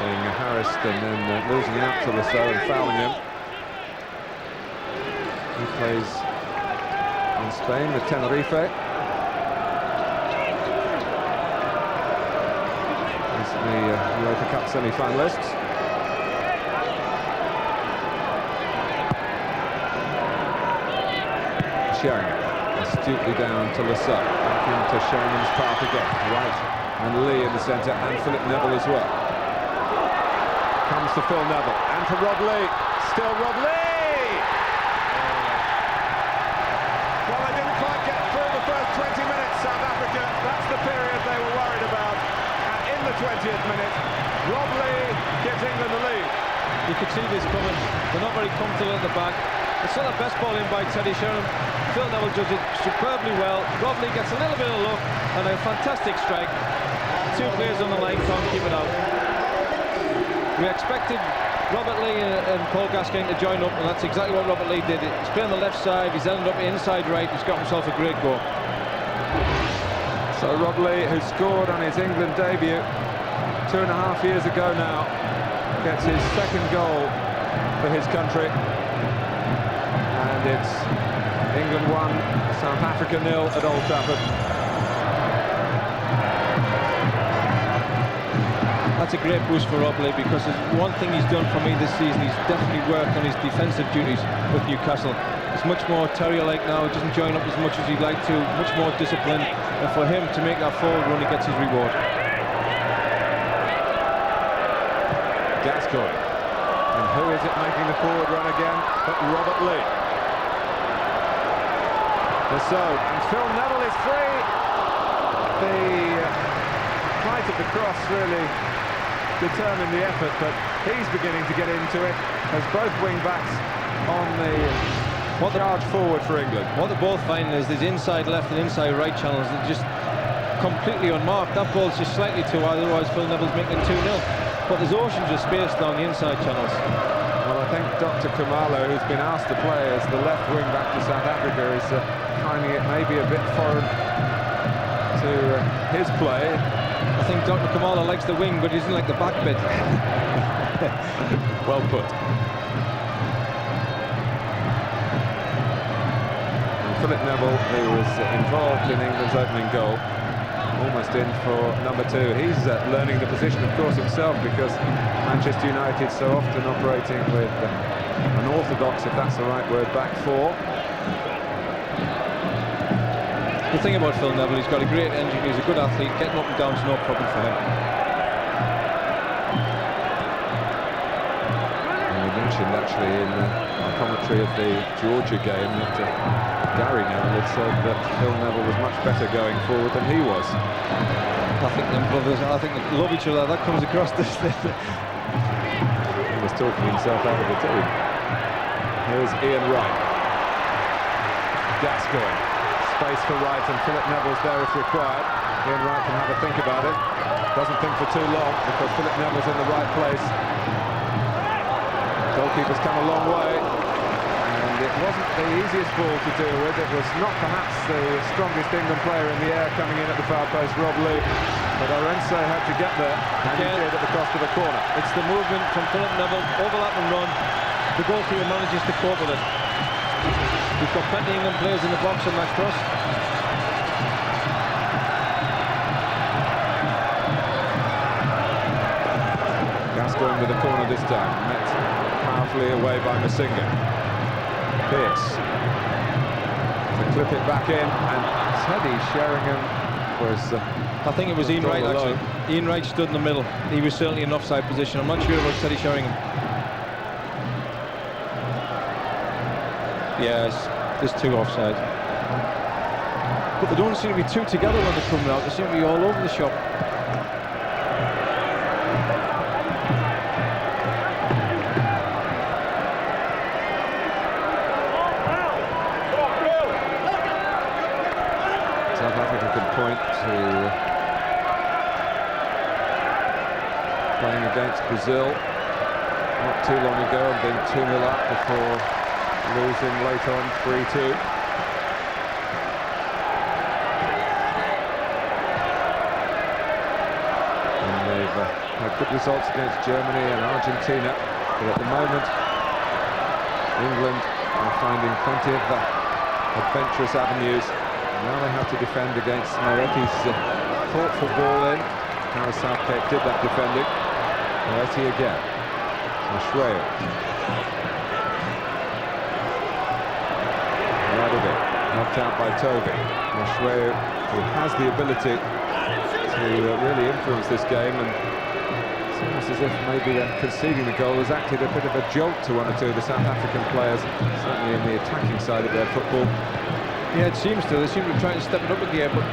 [SPEAKER 4] Being harassed and then losing out to Lasso and fouling him. He plays in Spain with Tenerife. He's the UEFA Cup semi-finalists. Sheringham astutely down to Lasso. Back into Sheringham's path again. Right, and Lee in the centre, and Philip Neville as well. Comes to Phil Neville, and to Rob Lee. Still Rob Lee! Well, they didn't quite get through the first 20 minutes, South Africa. That's the period they were worried about. And in the 20th minute, Rob Lee gives England the lead.
[SPEAKER 5] You could see this coming. They're not very comfortable at the back. It's not the best ball in by Teddy Sheringham. Phil Neville does it superbly well. Rob Lee gets a little bit of luck and a fantastic strike. 2 players on the line can't keep it out. We expected Robert Lee and Paul Gascoigne to join up, and that's exactly what Robert Lee did. He's playing on the left side, he's ended up inside right, he's got himself a great goal.
[SPEAKER 4] So Rob Lee, who scored on his England debut 2.5 years ago now, gets his 2nd goal for his country. And it's England 1, South Africa 0 at Old Trafford.
[SPEAKER 5] That's a great boost for Rob Lee, because there's one thing he's done for me this season. He's definitely worked on his defensive duties with Newcastle. He's much more terrier-like now. He doesn't join up as much as he'd like to, much more disciplined. And for him to make that forward run, he gets his reward.
[SPEAKER 4] Gascoigne. And who is it making the forward run again but Robert Lee? So, and Phil Neville is free. The height of the cross really determined the effort, but he's beginning to get into it as both wing-backs on the charge forward for England.
[SPEAKER 5] What they're both finding is there's inside left and inside right channels that are just completely unmarked. That ball's just slightly too wide, otherwise Phil Neville's making 2-0. But there's oceans of space down the inside channels.
[SPEAKER 4] Well, I think Dr. Khumalo, who's been asked to play as the left wing-back for South Africa, is finding it maybe a bit foreign to his play.
[SPEAKER 5] I think Dr. Khumalo likes the wing, but he doesn't like the back bit.
[SPEAKER 4] Well put. And Philip Neville, who was involved in England's opening goal, almost in for number 2. He's learning the position, of course, himself, because Manchester United so often operating with an orthodox, if that's the right word, back 4.
[SPEAKER 5] The thing about Phil Neville, he's got a great engine, he's a good athlete, getting up and down is no problem for him.
[SPEAKER 4] And we mentioned actually in our commentary of the Georgia game that Gary Neville had said that Phil Neville was much better going forward than he was.
[SPEAKER 5] I think them brothers, I think they love each other, that comes across this thing.
[SPEAKER 4] He was talking himself out of the team. Here's Ian Wright. Gascoigne. Space for Wright, and Philip Neville's there if required. Ian Wright can have a think about it. Doesn't think for too long because Philip Neville's in the right place. Goalkeeper's come a long way, and it wasn't the easiest ball to deal with. It was not perhaps the strongest England player in the air coming in at the far post, Rob Lee, but Orense had to get there, and he did at the cost of a corner.
[SPEAKER 5] It's the movement from Philip Neville, overlap and run. The goalkeeper manages to cope with it. We've got plenty of England players in the box on that cross.
[SPEAKER 4] Gascoigne with the corner this time, met powerfully away by Masinga. Pearce to clip it back in, and Teddy Sheringham was...
[SPEAKER 5] I think it was Ian Wright, actually. Ian Wright stood in the middle. He was certainly in offside position. I'm not sure about Teddy Sheringham. Yes, there's two offside. But they don't seem to be two together when they come out. They seem to be all over the shop.
[SPEAKER 4] South Africa can point to playing against Brazil not too long ago and being 2-0 up before losing late on 3-2. And they've had good results against Germany and Argentina, but at the moment England are finding plenty of adventurous avenues. Now they have to defend against Moretti's thoughtful ball in. Gareth Southgate did that defending. Moretti again. Mashreo. Radovic, knocked out by Toby. Mashreo, who has the ability to really influence this game, and it's almost as if maybe conceding the goal has acted a bit of a jolt to one or two of the South African players, certainly in the attacking side of their football.
[SPEAKER 5] Yeah, it seems to. They seem to be trying to step it up a gear, but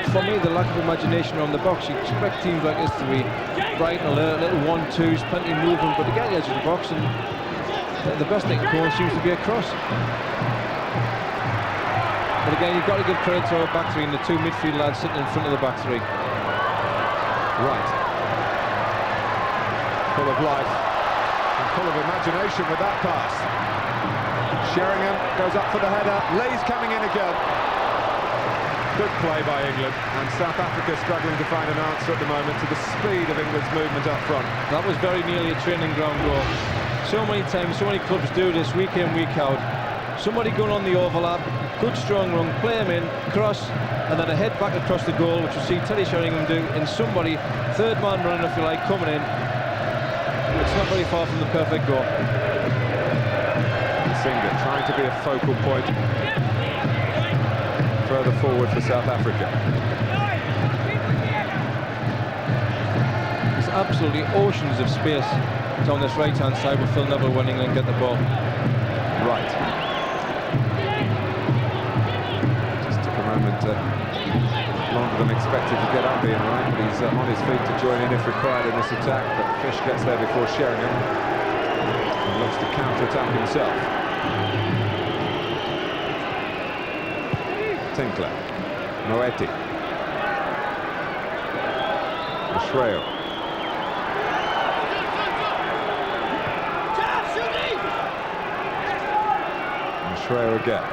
[SPEAKER 5] for me, the lack of imagination around the box. You expect teams like this to be bright and alert, little 1-2s, plenty of movement, but they get the edge of the box, and the best thing to go on seems to be a cross. But again, you've got to give credit to our back three and the two midfield lads sitting in front of the back three.
[SPEAKER 4] Right. Full of life and full of imagination with that pass. Sheringham goes up for the header. Lee's coming in again. Good play by England, and South Africa struggling to find an answer at the moment to the speed of England's movement up front.
[SPEAKER 5] That was very nearly a training ground goal. So many times, so many clubs do this week in, week out. Somebody going on the overlap, good strong run, play him in, cross, and then a head back across the goal, which you see Teddy Sheringham do, and somebody, third man running if you like, coming in. It's not very far from the perfect goal.
[SPEAKER 4] Masinga trying to be a focal point further forward for South Africa.
[SPEAKER 5] There's absolutely oceans of space down this right-hand side with Phil Neville when England get the ball.
[SPEAKER 4] Right. Just took a moment longer than expected to get up Ian Wright, but he's on his feet to join in if required in this attack, but Fish gets there before Sheringham and looks to counter-attack himself. Tinkler, Moetti, Mashreo. Mashreo again.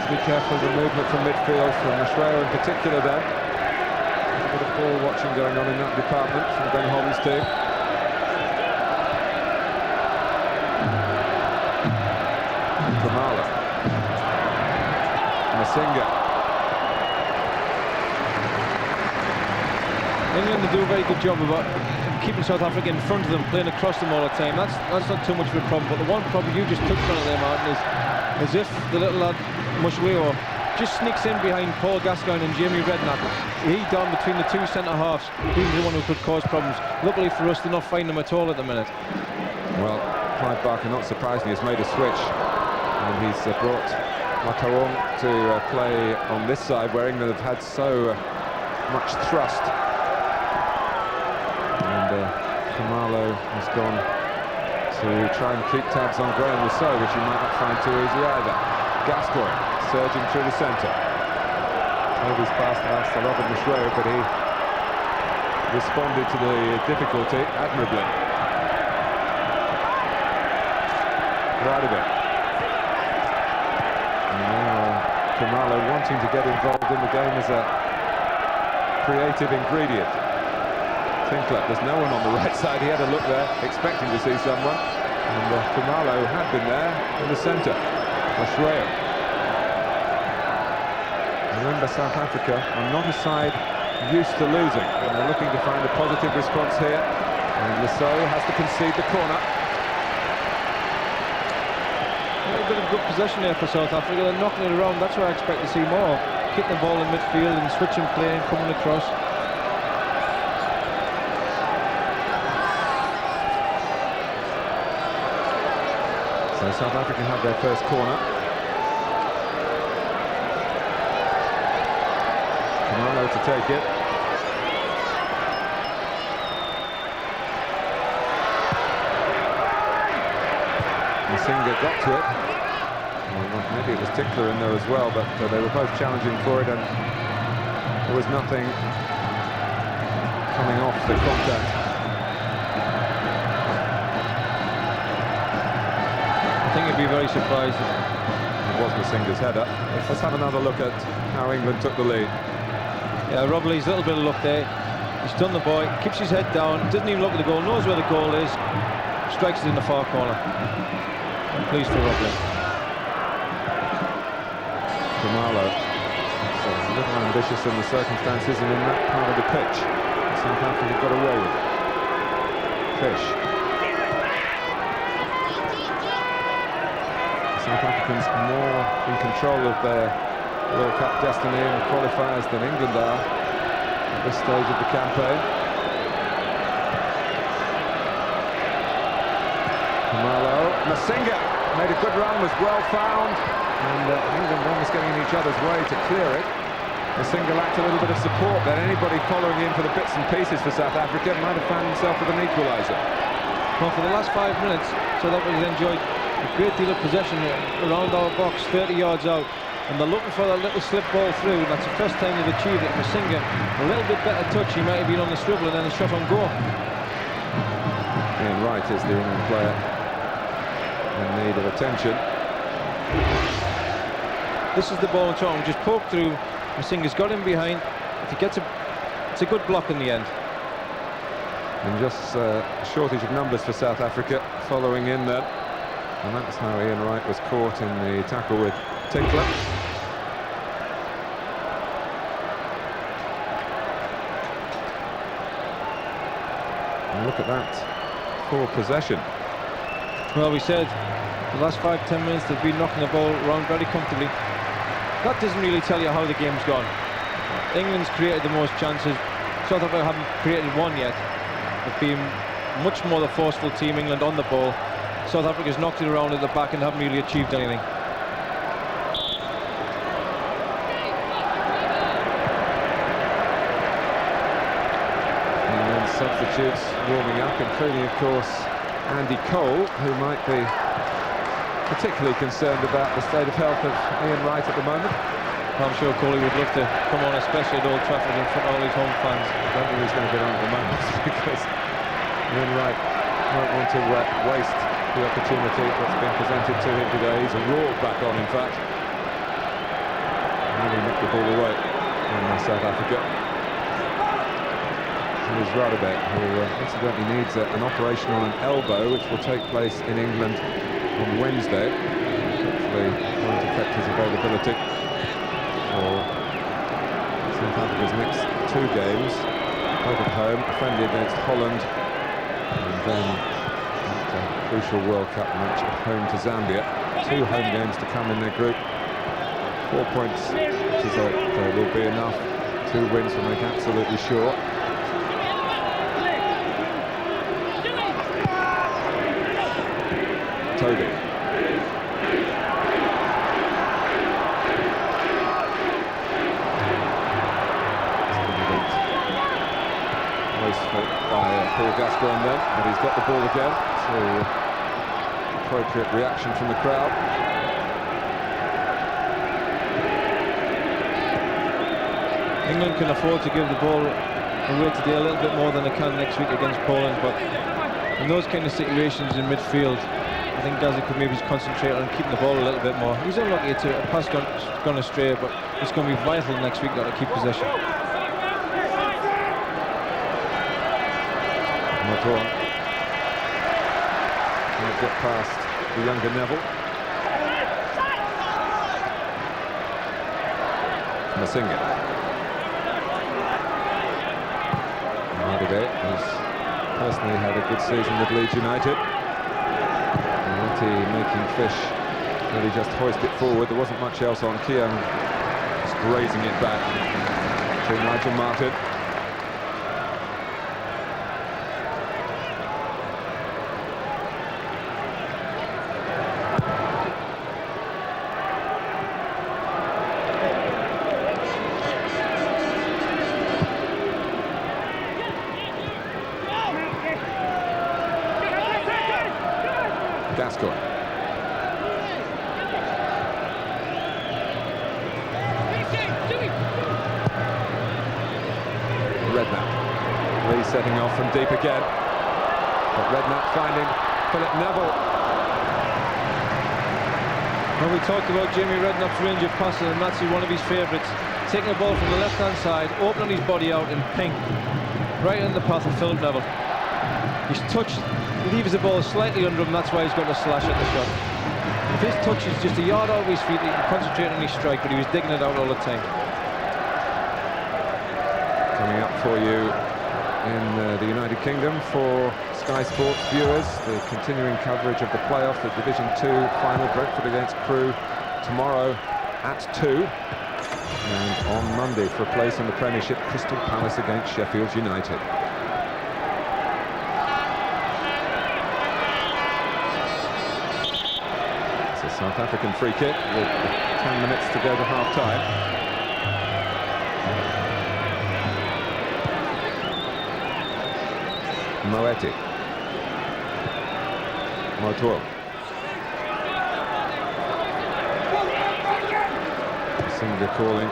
[SPEAKER 4] Be careful of the movement from midfield from Mashreo in particular then. A bit of ball watching going on in that department from Ben Holland's team. Kamala. Masinga.
[SPEAKER 5] England do a very good job about keeping South Africa in front of them, playing across them all the time. That's not too much of a problem, but the one problem you just touched on it there, Martin, is as if the little lad Mashreo just sneaks in behind Paul Gascoigne and Jamie Redknapp. He down between the two centre-halves. He's the one who could cause problems. Luckily for us, they're not finding them at all at the minute.
[SPEAKER 4] Well, Clive Barker, not surprisingly, has made a switch, and he's brought Mataung to play on this side where England have had so much thrust. And Khumalo has gone to try and keep tabs on Graham Rousseau, which he might not find too easy either. Gascoigne surging through the centre. Toby's pass last to Robert Mashreo, but he responded to the difficulty admirably. Radovic. And now Khumalo wanting to get involved in the game as a creative ingredient. Tinkler, there's no one on the right side. He had a look there, expecting to see someone. And Khumalo had been there in the centre. Mashreo. Remember, South Africa are not a side used to losing, and they're looking to find a positive response here. And Lesotho has to concede the corner.
[SPEAKER 5] A little bit of good possession there for South Africa. They're knocking it around. That's what I expect to see more. Kicking the ball in midfield and switching play and coming across.
[SPEAKER 4] So South Africa have their first corner. Khumalo to take it. Masinga got to it. Well, maybe it was Tinkler in there as well, but they were both challenging for it, and there was nothing coming off the contact.
[SPEAKER 5] I think you'd be very surprised.
[SPEAKER 4] It was Masinga's header. Let's have another look at how England took the lead.
[SPEAKER 5] Yeah, Rob Lee's a little bit of luck there. He's done the boy, keeps his head down, doesn't even look at the goal, knows where the goal is, strikes it in the far corner. I'm pleased for Rob Lee.
[SPEAKER 4] Khumalo, so a little ambitious in the circumstances and in that part of the pitch. South Africa got away with it. Fish. South Africans more in control of their World Cup destiny and qualifiers than England are at this stage of the campaign. Khumalo, Masinga made a good run, was well found, and England almost getting in each other's way to clear it. Masinga lacked a little bit of support then. Anybody following in for the bits and pieces for South Africa might have found himself with an equaliser.
[SPEAKER 5] Well, for the last 5 minutes, South Africa's enjoyed a great deal of possession around our box, 30 yards out, and they're looking for that little slip ball through. That's the first time they've achieved it. Masinga, a little bit better touch, he might have been on the swivel and then a shot on goal.
[SPEAKER 4] Ian Wright is the England player in need of attention.
[SPEAKER 5] This is the ball on top, just poke through. Masinga's got him behind. If he gets it's a good block in the end.
[SPEAKER 4] And just a shortage of numbers for South Africa following in there. And that's how Ian Wright was caught in the tackle with Tinkler. And look at that, for possession.
[SPEAKER 5] Well, we said the last 5-10 minutes they've been knocking the ball around very comfortably. That doesn't really tell you how the game's gone. England's created the most chances. South Africa haven't created one yet. They've been much more the forceful team, England on the ball. South Africa's knocked it around at the back and haven't really achieved anything.
[SPEAKER 4] And substitutes warming up, including, of course, Andy Cole, who might be particularly concerned about the state of health of Ian Wright at the moment.
[SPEAKER 5] I'm sure Coley would love to come on, especially at Old Trafford in front of all his home fans.
[SPEAKER 4] I don't think he's going to get on at the moment because Ian Wright won't want to waste the opportunity that's been presented to him today. He's roared back on, in fact. And he knocked the ball away in South Africa. Here's Radebe, who incidentally needs an operation on an elbow, which will take place in England on Wednesday. Hopefully won't affect his availability for South Africa's next 2 games. Both at home, a friendly against Holland, and then a crucial World Cup match at home to Zambia. 2 home games to come in their group. 4 points, which is there will be enough. 2 wins will make absolutely sure. Toby. Wasteful by Paul Gascoigne then, but he's got the ball again. So appropriate reaction from the crowd.
[SPEAKER 5] England can afford to give the ball away today a little bit more than they can next week against Poland, but in those kind of situations in midfield, I think Gazza could maybe concentrate on keeping the ball a little bit more. He's unlucky to a pass gone astray, but it's going to be vital next week to keep possession.
[SPEAKER 4] Motor can't get past the younger Neville. Masinga. Mardive has personally had a good season with Leeds United. Marty making Fish really just hoist it forward. There wasn't much else on. Keown just grazing it back to Nigel Martyn. Gascoigne. Redknapp. Lee setting off from deep again. But Redknapp finding Philip Neville.
[SPEAKER 5] Well, we talked about Jamie Redknapp's range of passing, and that's one of his favourites. Taking the ball from the left-hand side, opening his body out in pink, right in the path of Philip Neville. His touch leaves the ball slightly under him, that's why he's got to slash at the shot. If his touch is just a yard out of his feet, he can concentrate on his strike, but he was digging it out all the time.
[SPEAKER 4] Coming up for you in the United Kingdom for Sky Sports viewers, the continuing coverage of the playoff, the Division 2 final, Brentford against Crewe tomorrow at 2. And on Monday, for a place in the Premiership, Crystal Palace against Sheffield United. South African free kick with 10 minutes to go to half-time. Moeti. Motor. Singer calling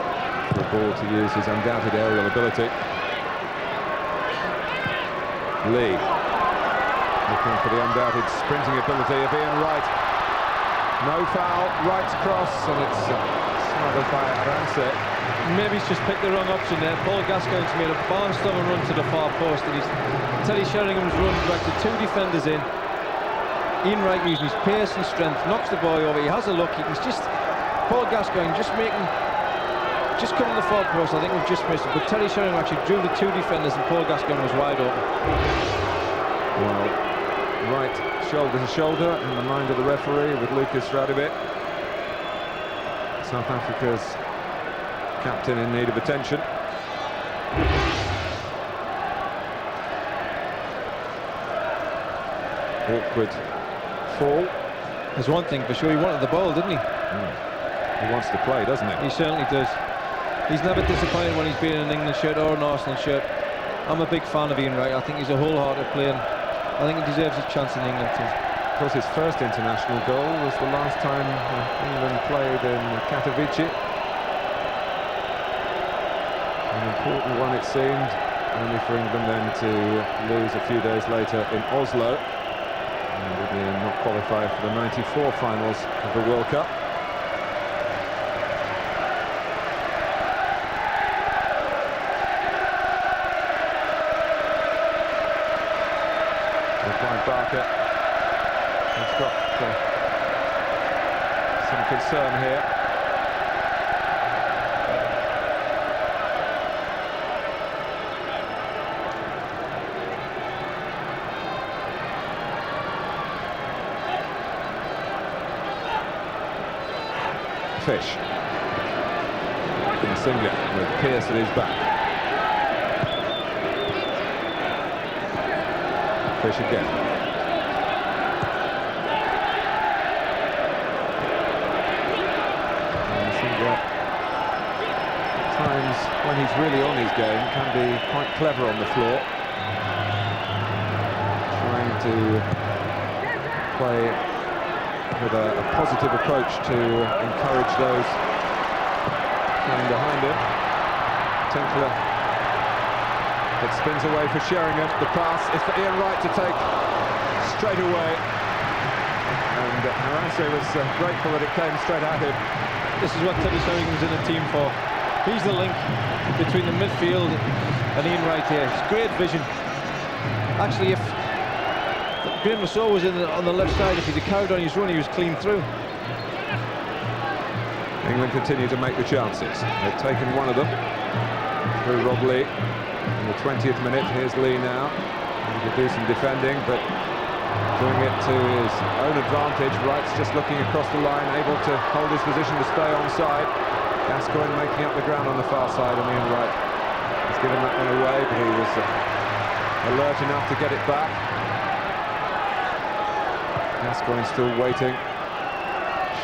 [SPEAKER 4] for a ball to use his undoubted aerial ability. Lee looking for the undoubted sprinting ability of Ian Wright. No foul, Wright's cross, and it's smothered by Arance.
[SPEAKER 5] Maybe he's just picked the wrong option there. Paul Gascoigne's made a barnstorming run to the far post, and Teddy Sheringham's run back to 2 defenders in. Ian Wright using his pace and strength, knocks the boy over. He has a look. He's just Paul Gascoigne just coming to the far post. I think we've just missed it, but Teddy Sheringham actually drew the 2 defenders, and Paul Gascoigne was wide open.
[SPEAKER 4] Well, Wright shoulder to shoulder in the mind of the referee with Lucas Radebe. South Africa's captain in need of attention. Awkward fall.
[SPEAKER 5] There's one thing for sure, he wanted the ball, didn't he?
[SPEAKER 4] He wants to play, doesn't he?
[SPEAKER 5] He certainly does. He's never disappointed when he's been in an England shirt or an Arsenal shirt. I'm a big fan of Ian Wright. I think he's a wholehearted player. I think he deserves his chance in the England team.
[SPEAKER 4] Of course, his first international goal was the last time England played in Katowice. An important one, it seemed, only for England then to lose a few days later in Oslo. And again, not qualify for the '94 finals of the World Cup. Barker has got some concern here. Fish. Masinga with Pearce at his back. Fish again. Times when he's really on his game can be quite clever on the floor, trying to play with a positive approach to encourage those playing behind him. Tinkler, it spins away for Sheringham. The pass is for Ian Wright to take straight away, and Arance was grateful that it came straight at him.
[SPEAKER 5] This is what Teddy Sheringham's in the team for. He's the link between the midfield and Ian Wright here. It's great vision. Actually, if Graham Rousseau was on the left side, if he'd carried on his run, he was clean through.
[SPEAKER 4] England continue to make the chances. They've taken one of them through Rob Lee. In the 20th minute, here's Lee now. He could do some defending, but doing it to his own advantage. Wright's just looking across the line, able to hold his position to stay onside. Gascoigne making up the ground on the far side, and Ian Wright has given that one away, but he was alert enough to get it back. Gascoigne still waiting.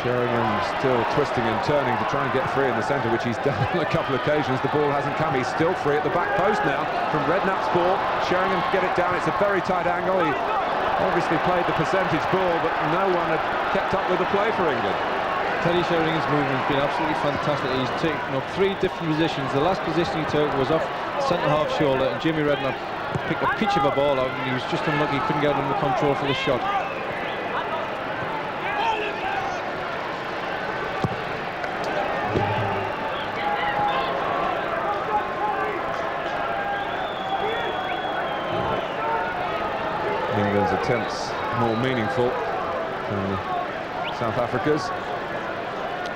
[SPEAKER 4] Sheringham still twisting and turning to try and get free in the centre, which he's done on a couple of occasions. The ball hasn't come. He's still free at the back post now from Redknapp's ball. Sheringham can get it down. It's a very tight angle. He obviously played the percentage ball, but no one had kept up with the play for England.
[SPEAKER 5] Teddy Sheringham's movement has been absolutely fantastic. He's taken up 3 different positions. The last position he took was off centre-half shoulder, and Jamie Redknapp picked a pitch of a ball out, and he was just unlucky. He couldn't get under control for the shot.
[SPEAKER 4] England's attempts more meaningful than South Africa's.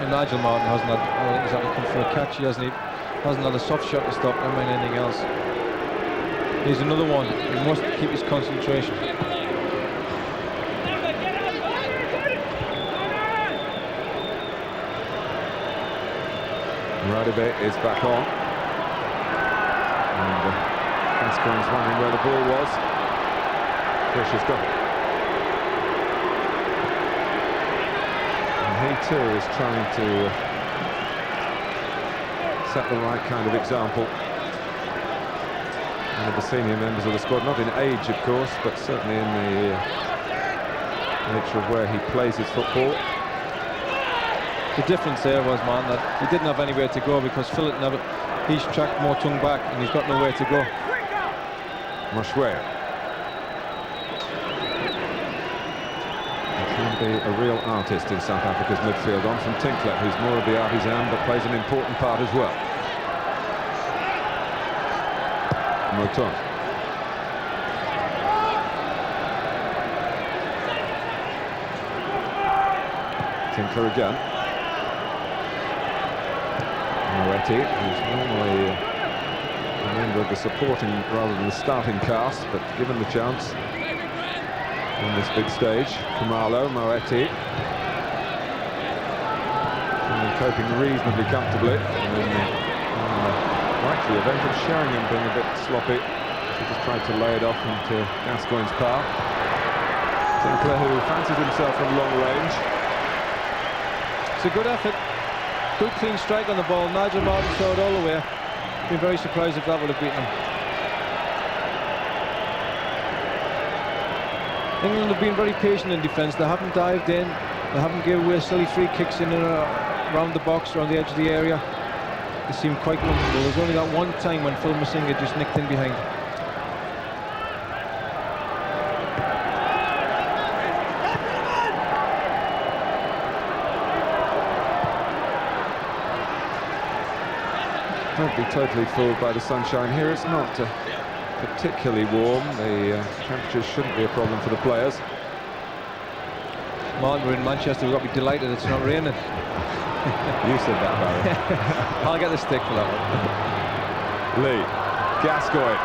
[SPEAKER 5] And Nigel Martyn hasn't had, he's had to come for a catch. He hasn't had a soft shot to stop him and anything else. Here's another one. He must keep his concentration.
[SPEAKER 4] Radebe is back on. And Gascoigne's wondering where the ball was. Fish has got it. And he too is trying to set the right kind of example. One of the senior members of the squad, not in age of course, but certainly in the nature of where he plays his football.
[SPEAKER 5] The difference there was, man, that he didn't have anywhere to go because Philip never, he's tracked Motung back and he's got nowhere to go.
[SPEAKER 4] Moshwea. He can be a real artist in South Africa's midfield, on from Tinkler, who's more of the artisan but plays an important part as well. Motung. Tinkler again. Moeti, who's normally a member of the supporting rather than the starting cast, but given the chance on this big stage. Khumalo, Moeti, coping reasonably comfortably. And then the event of Sheringham being a bit sloppy. He just tried to lay it off into Gascoigne's path. Tinkler, who fancies himself from long range.
[SPEAKER 5] It's a good effort. Good clean strike on the ball. Nigel Martyn saw it all the way. Been very surprised if that would have beaten him. England have been very patient in defence. They haven't dived in. They haven't given away silly free kicks in and around the box or on the edge of the area. They seem quite comfortable. There's only that one time when Phil Masinga just nicked in behind.
[SPEAKER 4] Don't be totally fooled by the sunshine here. It's not particularly warm. The temperatures shouldn't be a problem for the players.
[SPEAKER 5] Martin, we're in Manchester. We've got to be delighted it's not raining.
[SPEAKER 4] You said that, Barry.
[SPEAKER 5] I'll get the stick for that one.
[SPEAKER 4] Lee, Gascoigne.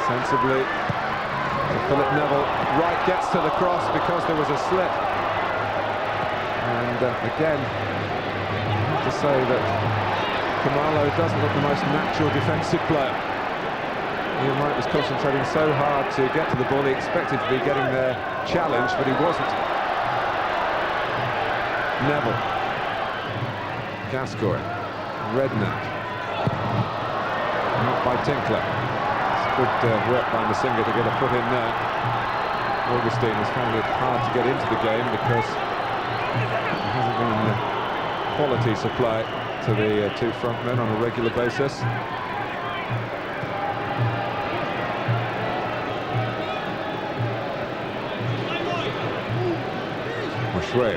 [SPEAKER 4] Sensibly to Philip Neville. Wright gets to the cross because there was a slip. And again, to say that Khumalo doesn't look the most natural defensive player. Ian Wright was concentrating so hard to get to the ball. He expected to be getting their challenge, but he wasn't. Neville, Gascoigne, Redknapp, not by Tinkler. It's good work by Masinga to get a foot in there. Augustine has found it hard to get into the game because there hasn't been quality supply to the two front men on a regular basis. Moshwea.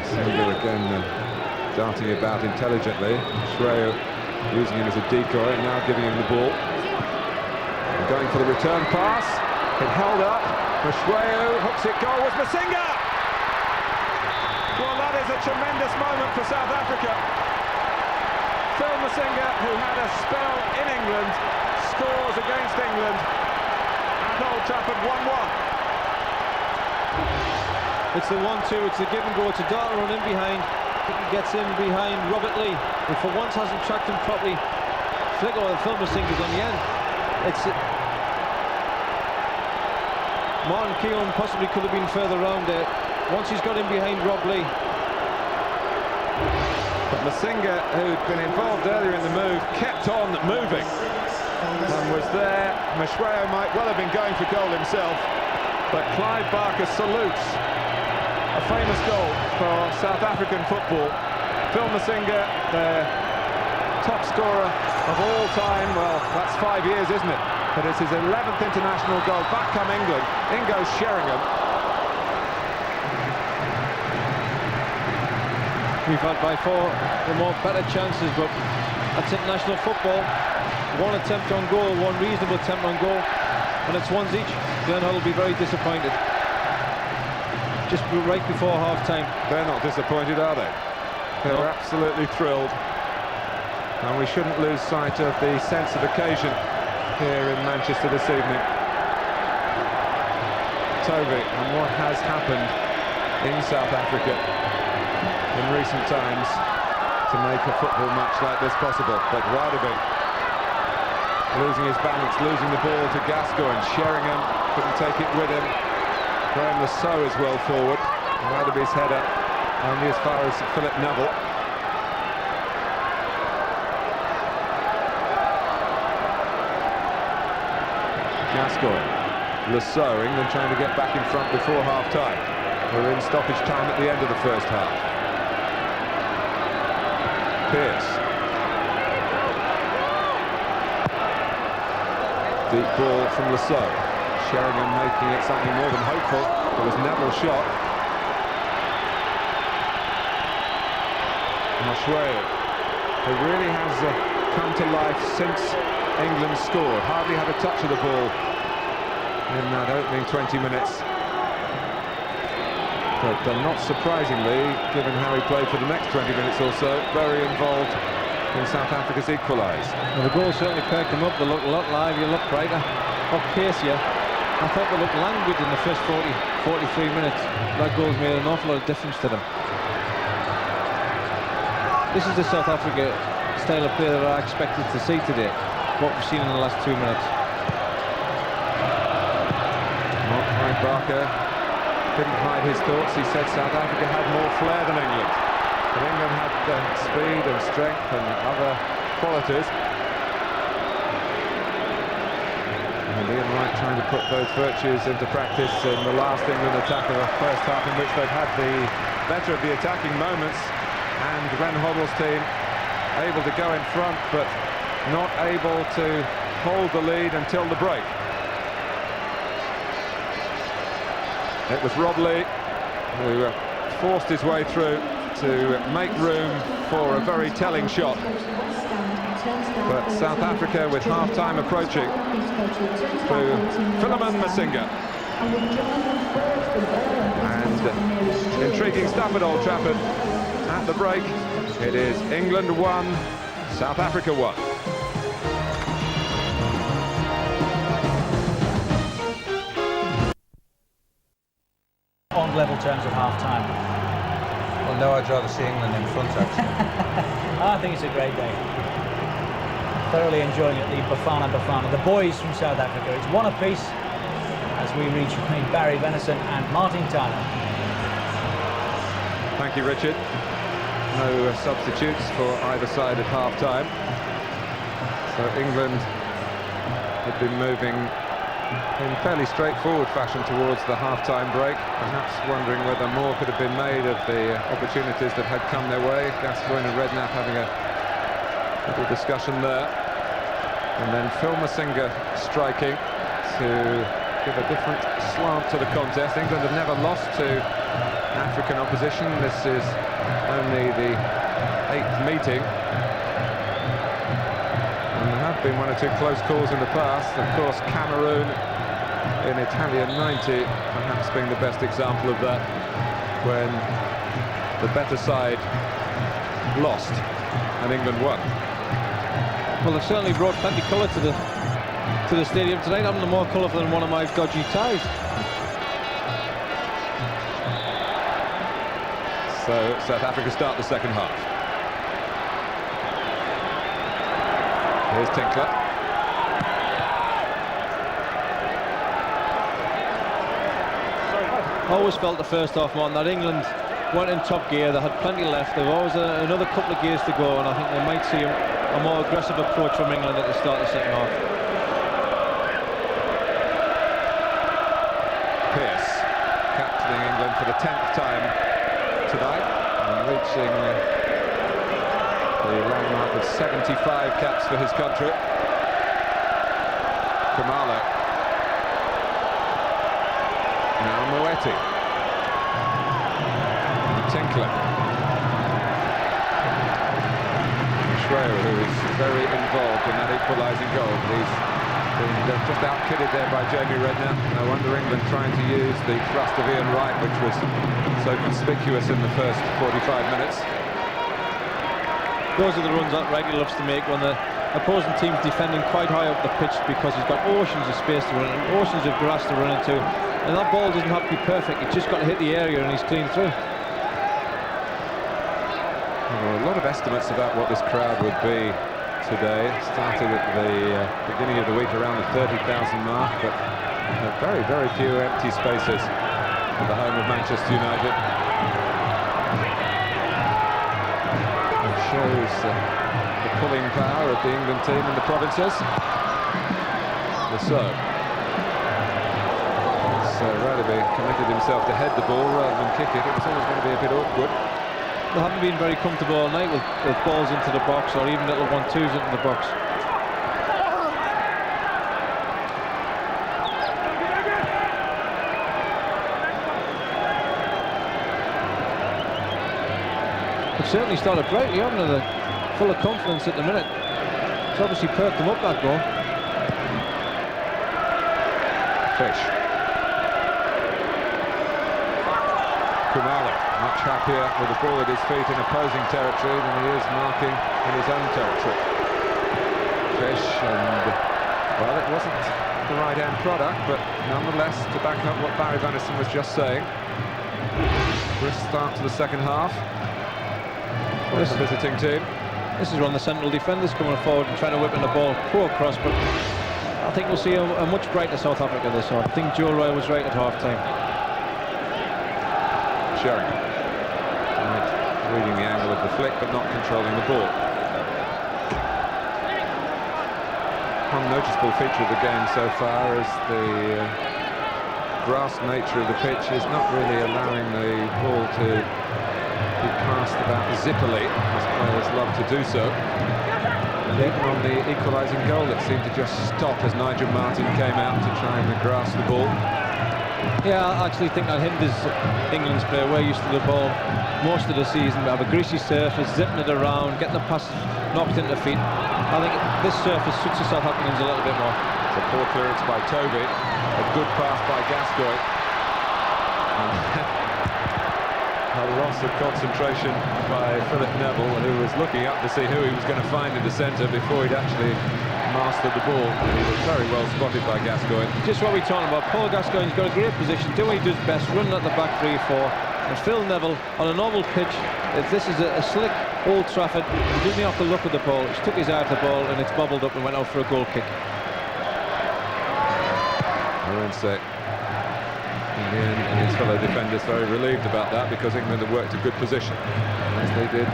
[SPEAKER 4] Masinga again darting about intelligently. Moshwea using him as a decoy and now giving him the ball. And going for the return pass. It held up. Mashweu hooks it. Goal was Masinga! Well, that is a tremendous moment for South Africa. Phil Masinga, who had a spell in England, scores against England at Old Trafford 1-1.
[SPEAKER 5] It's the 1-2, it's the give and go. It's a dart run in behind. He gets in behind Robert Lee, who for once hasn't tracked him properly. Flick over the Phil Masinga's on the end. It's Martin Keown possibly could have been further round there. Once he's got in behind Rob Lee.
[SPEAKER 4] But Masinga, who'd been involved earlier in the move, kept on moving and was there. Mashweu might well have been going for goal himself, but Clive Barker salutes a famous goal for South African football. Phil Masinga, the top scorer of all time. Well, that's 5 years, isn't it? But it's his 11th international goal. Back come England. In goes Sheringham.
[SPEAKER 5] We've had by far the more better chances, but that's international football. One attempt on goal, one reasonable attempt on goal, and it's ones each. Glenn Hull will be very disappointed. Just right before half-time.
[SPEAKER 4] They're not disappointed, are they? They're absolutely thrilled. And we shouldn't lose sight of the sense of occasion here in Manchester this evening. Toby, and what has happened in South Africa in recent times to make a football match like this possible. But Radebe losing his balance, losing the ball to Gascoigne. Sheringham couldn't take it with him. Graham Lasso is well forward. Radebe's header only as far as Philip Neville. Gascoigne, Lasso, England trying to get back in front before half-time. We're in stoppage time at the end of the first half. Pearce. Deep ball from Lasso. Sheringham making it something more than hopeful. It was Neville's shot. Mashweu, who really has come to life since England scored. Hardly had a touch of the ball in that opening 20 minutes. But not surprisingly, given how he played for the next 20 minutes or so, very involved in South Africa's equalise.
[SPEAKER 5] Well, the goal certainly perked them up. They looked a lot livelier, looked brighter, up pacier. I thought they looked languid in the first 43 minutes. That goal's made an awful lot of difference to them. This is the South Africa style of play that I expected to see today, what we've seen in the last 2 minutes.
[SPEAKER 4] Clive Barker didn't hide his thoughts. He said South Africa had more flair than England. But England had speed and strength and other qualities. And Ian Wright trying to put those virtues into practice in the last England attack of the first half, in which they've had the better of the attacking moments, and Glenn Hoddle's team able to go in front but not able to hold the lead until the break. It was Rob Lee who forced his way through to make room for a very telling shot. But South Africa, with half-time approaching, through Philemon Masinga. And intriguing stuff at Old Trafford. At the break, it is England 1, South Africa 1.
[SPEAKER 1] On level terms at half-time.
[SPEAKER 3] Well, no, I'd rather see England in front, actually.
[SPEAKER 1] I think it's a great day. Thoroughly enjoying it, the Bafana Bafana. The boys from South Africa. It's one apiece as we rejoin Barry Venison and Martin Tyler.
[SPEAKER 4] Thank you, Richard. No substitutes for either side at half-time. So England had been moving in fairly straightforward fashion towards the half-time break, perhaps wondering whether more could have been made of the opportunities that had come their way. Gascoigne and Redknapp having a little discussion there. And then Phil Masinga striking to give a different slant to the contest. England have never lost to African opposition. This is only the 8th meeting. been one or two close calls in the past. Of course, Cameroon in Italia 90 perhaps being the best example of that, when the better side lost and England won.
[SPEAKER 5] Well, they've certainly brought plenty of colour to the stadium tonight. I'm more colourful than one of my dodgy ties.
[SPEAKER 4] So South Africa start the second half. Here's Tinkler.
[SPEAKER 5] I always felt the first half, Martin, that England weren't in top gear. They had plenty left. They've always another couple of gears to go, and I think they might see a more aggressive approach from England at the start of the second half.
[SPEAKER 4] Pearce captaining England for the 10th time tonight and reaching the landmark of 75 caps for his country. Khumalo. Now Moeti. Tinkler. Schreier, who is very involved in that equalising goal, but he's been just out-kidded there by Jamie Redknapp. No wonder England trying to use the thrust of Ian Wright, which was so conspicuous in the first 45 minutes.
[SPEAKER 5] Those are the runs that Wright loves to make when the opposing team's defending quite high up the pitch, because he's got oceans of space to run and oceans of grass to run into, and that ball doesn't have to be perfect. It's just got to hit the area and he's clean through.
[SPEAKER 4] Well, a lot of estimates about what this crowd would be today. Started at the beginning of the week around the 30,000 mark, but very, very few empty spaces at the home of Manchester United. It shows the pulling power of the England team in the provinces. So Radaby committed himself to head the ball rather than kick it. It was always going to be a bit awkward.
[SPEAKER 5] They haven't been very comfortable all night with balls into the box, or even little 1-2s into the box. They've certainly started brightly, haven't they? They're full of confidence at the minute. It's obviously perked them up, that goal.
[SPEAKER 4] Fish. Khumalo, much happier with the ball at his feet in opposing territory than he is marking in his own territory. Fish, and well, it wasn't the right end product, but nonetheless, to back up what Barry Vanison was just saying, brisk start to the second half for the visiting team.
[SPEAKER 5] This is one of the central defenders coming forward and trying to whip in the ball, poor cross, but I think we'll see a much brighter South Africa this half. I think Joe Roy was right at half-time.
[SPEAKER 4] Sheringham. Right, reading the angle of the flick, but not controlling the ball. One noticeable feature of the game so far is the grass nature of the pitch is not really allowing the ball to be passed about zippily, as players love to do so. And even on the equalising goal, it seemed to just stop as Nigel Martyn came out to try and grasp the ball.
[SPEAKER 5] Yeah, I actually think that hinders England's player. We're used to the ball most of the season. We have a greasy surface, zipping it around, getting the pass knocked into feet. I think this surface suits the South Africans a little bit more.
[SPEAKER 4] It's a poor clearance by Toby, a good pass by Gascoigne. A loss of concentration by Philip Neville, who was looking up to see who he was going to find in the centre before he'd actually mastered the ball. He was very well spotted by Gascoigne.
[SPEAKER 5] Just what we're talking about. Paul Gascoigne's got a great position, do what he does best, running at the back 3-4. And Phil Neville, on a normal pitch, if this is a slick Old Trafford, he doesn't have to look at the ball. He took his eye off the ball and it's bobbled up and went out for a goal kick.
[SPEAKER 4] Morense, in the end, and his fellow defenders very relieved about that, because England have worked a good position, as they did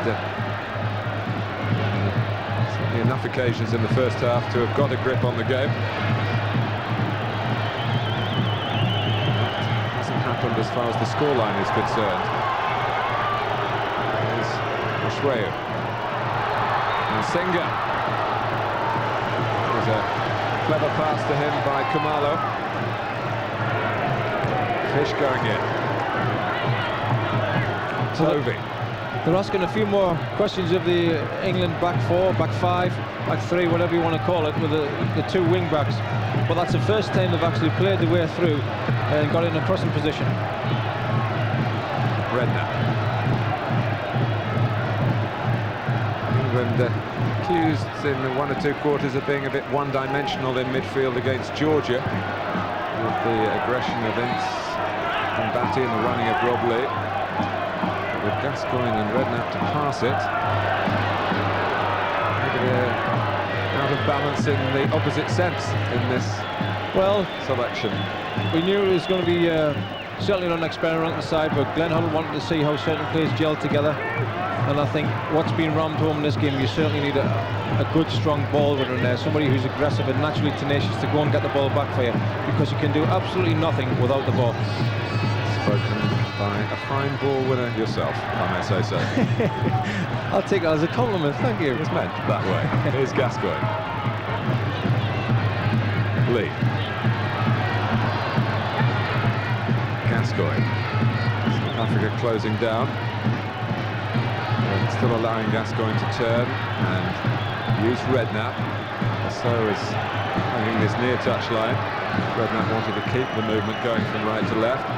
[SPEAKER 4] certainly enough occasions in the first half to have got a grip on the game. Hasn't happened as far as the scoreline is concerned. There's Oshweyu and Singer. There's a clever pass to him by Khumalo. Fish going in. Toby.
[SPEAKER 5] They're asking a few more questions of the England back four, back five, back three, whatever you want to call it, with the two wing backs. But that's the first time they've actually played the way through and got in a crossing position.
[SPEAKER 4] Redknapp. England accused in one or two quarters of being a bit one-dimensional in midfield against Georgia, with the aggression of Ince and Batty and the running of Rob Lee. With Gascoigne and Redknapp to pass it, maybe they're out of balance in the opposite sense in this selection.
[SPEAKER 5] We knew it was going to be certainly not an experimental side, but Glenn Huddle wanted to see how certain players gel together, and I think what's been rammed home in this game, you certainly need a good strong ball winner in there, somebody who's aggressive and naturally tenacious to go and get the ball back for you, because you can do absolutely nothing without the ball.
[SPEAKER 4] Spoken by a fine ball winner yourself, if I may say so.
[SPEAKER 5] I'll take that as a compliment, thank you.
[SPEAKER 4] It's meant that way. Here's Gascoigne. Lee. Gascoigne. South Africa closing down. And still allowing Gascoigne to turn and use Redknapp. So is hanging this near touchline. Redknapp wanted to keep the movement going from right to left.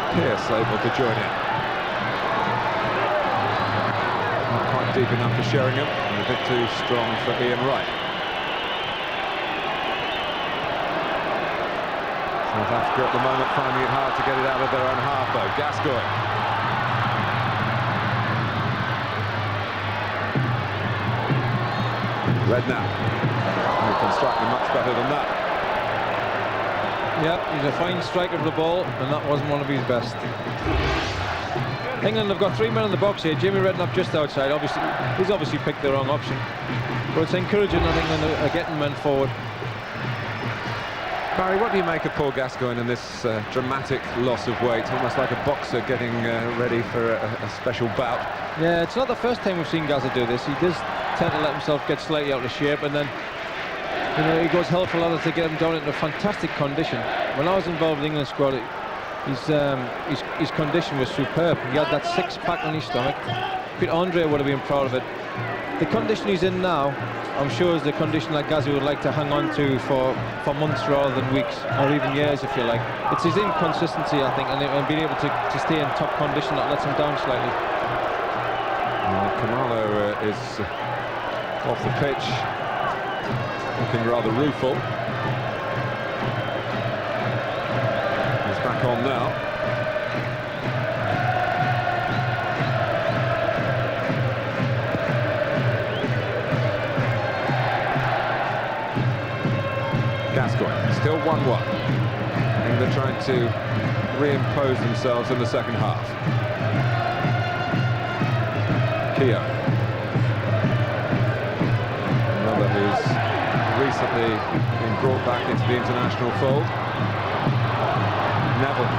[SPEAKER 4] Pearce able to join in. Not quite deep enough for Sheringham, and a bit too strong for Ian Wright. South Africa at the moment finding it hard to get it out of their own half though. Gascoigne. Redknapp. Who can strike them much better than that.
[SPEAKER 5] Yeah, he's a fine striker of the ball, and that wasn't one of his best. England have got three men in the box here. Jamie Redknapp just outside. He's obviously picked the wrong option, but it's encouraging that England are getting men forward.
[SPEAKER 4] Barry, what do you make of Paul Gascoigne and this dramatic loss of weight, almost like a boxer getting ready for a special bout?
[SPEAKER 5] Yeah, it's not the first time we've seen Gazza do this. He does tend to let himself get slightly out of shape, and then he goes hell for leather to get him down into fantastic condition. When I was involved in the England squad, his condition was superb. He had that six-pack on his stomach. Peter Andre would have been proud of it. The condition he's in now, I'm sure, is the condition that Gazza would like to hang on to for months rather than weeks, or even years, if you like. It's his inconsistency, I think, and being able to stay in top condition that lets him down slightly.
[SPEAKER 4] Khumalo is off the pitch, looking rather rueful. He's back on now. Gascoigne, still 1-1. England trying to reimpose themselves in the second half. Keogh. Another who's recently been brought back into the international fold. Neville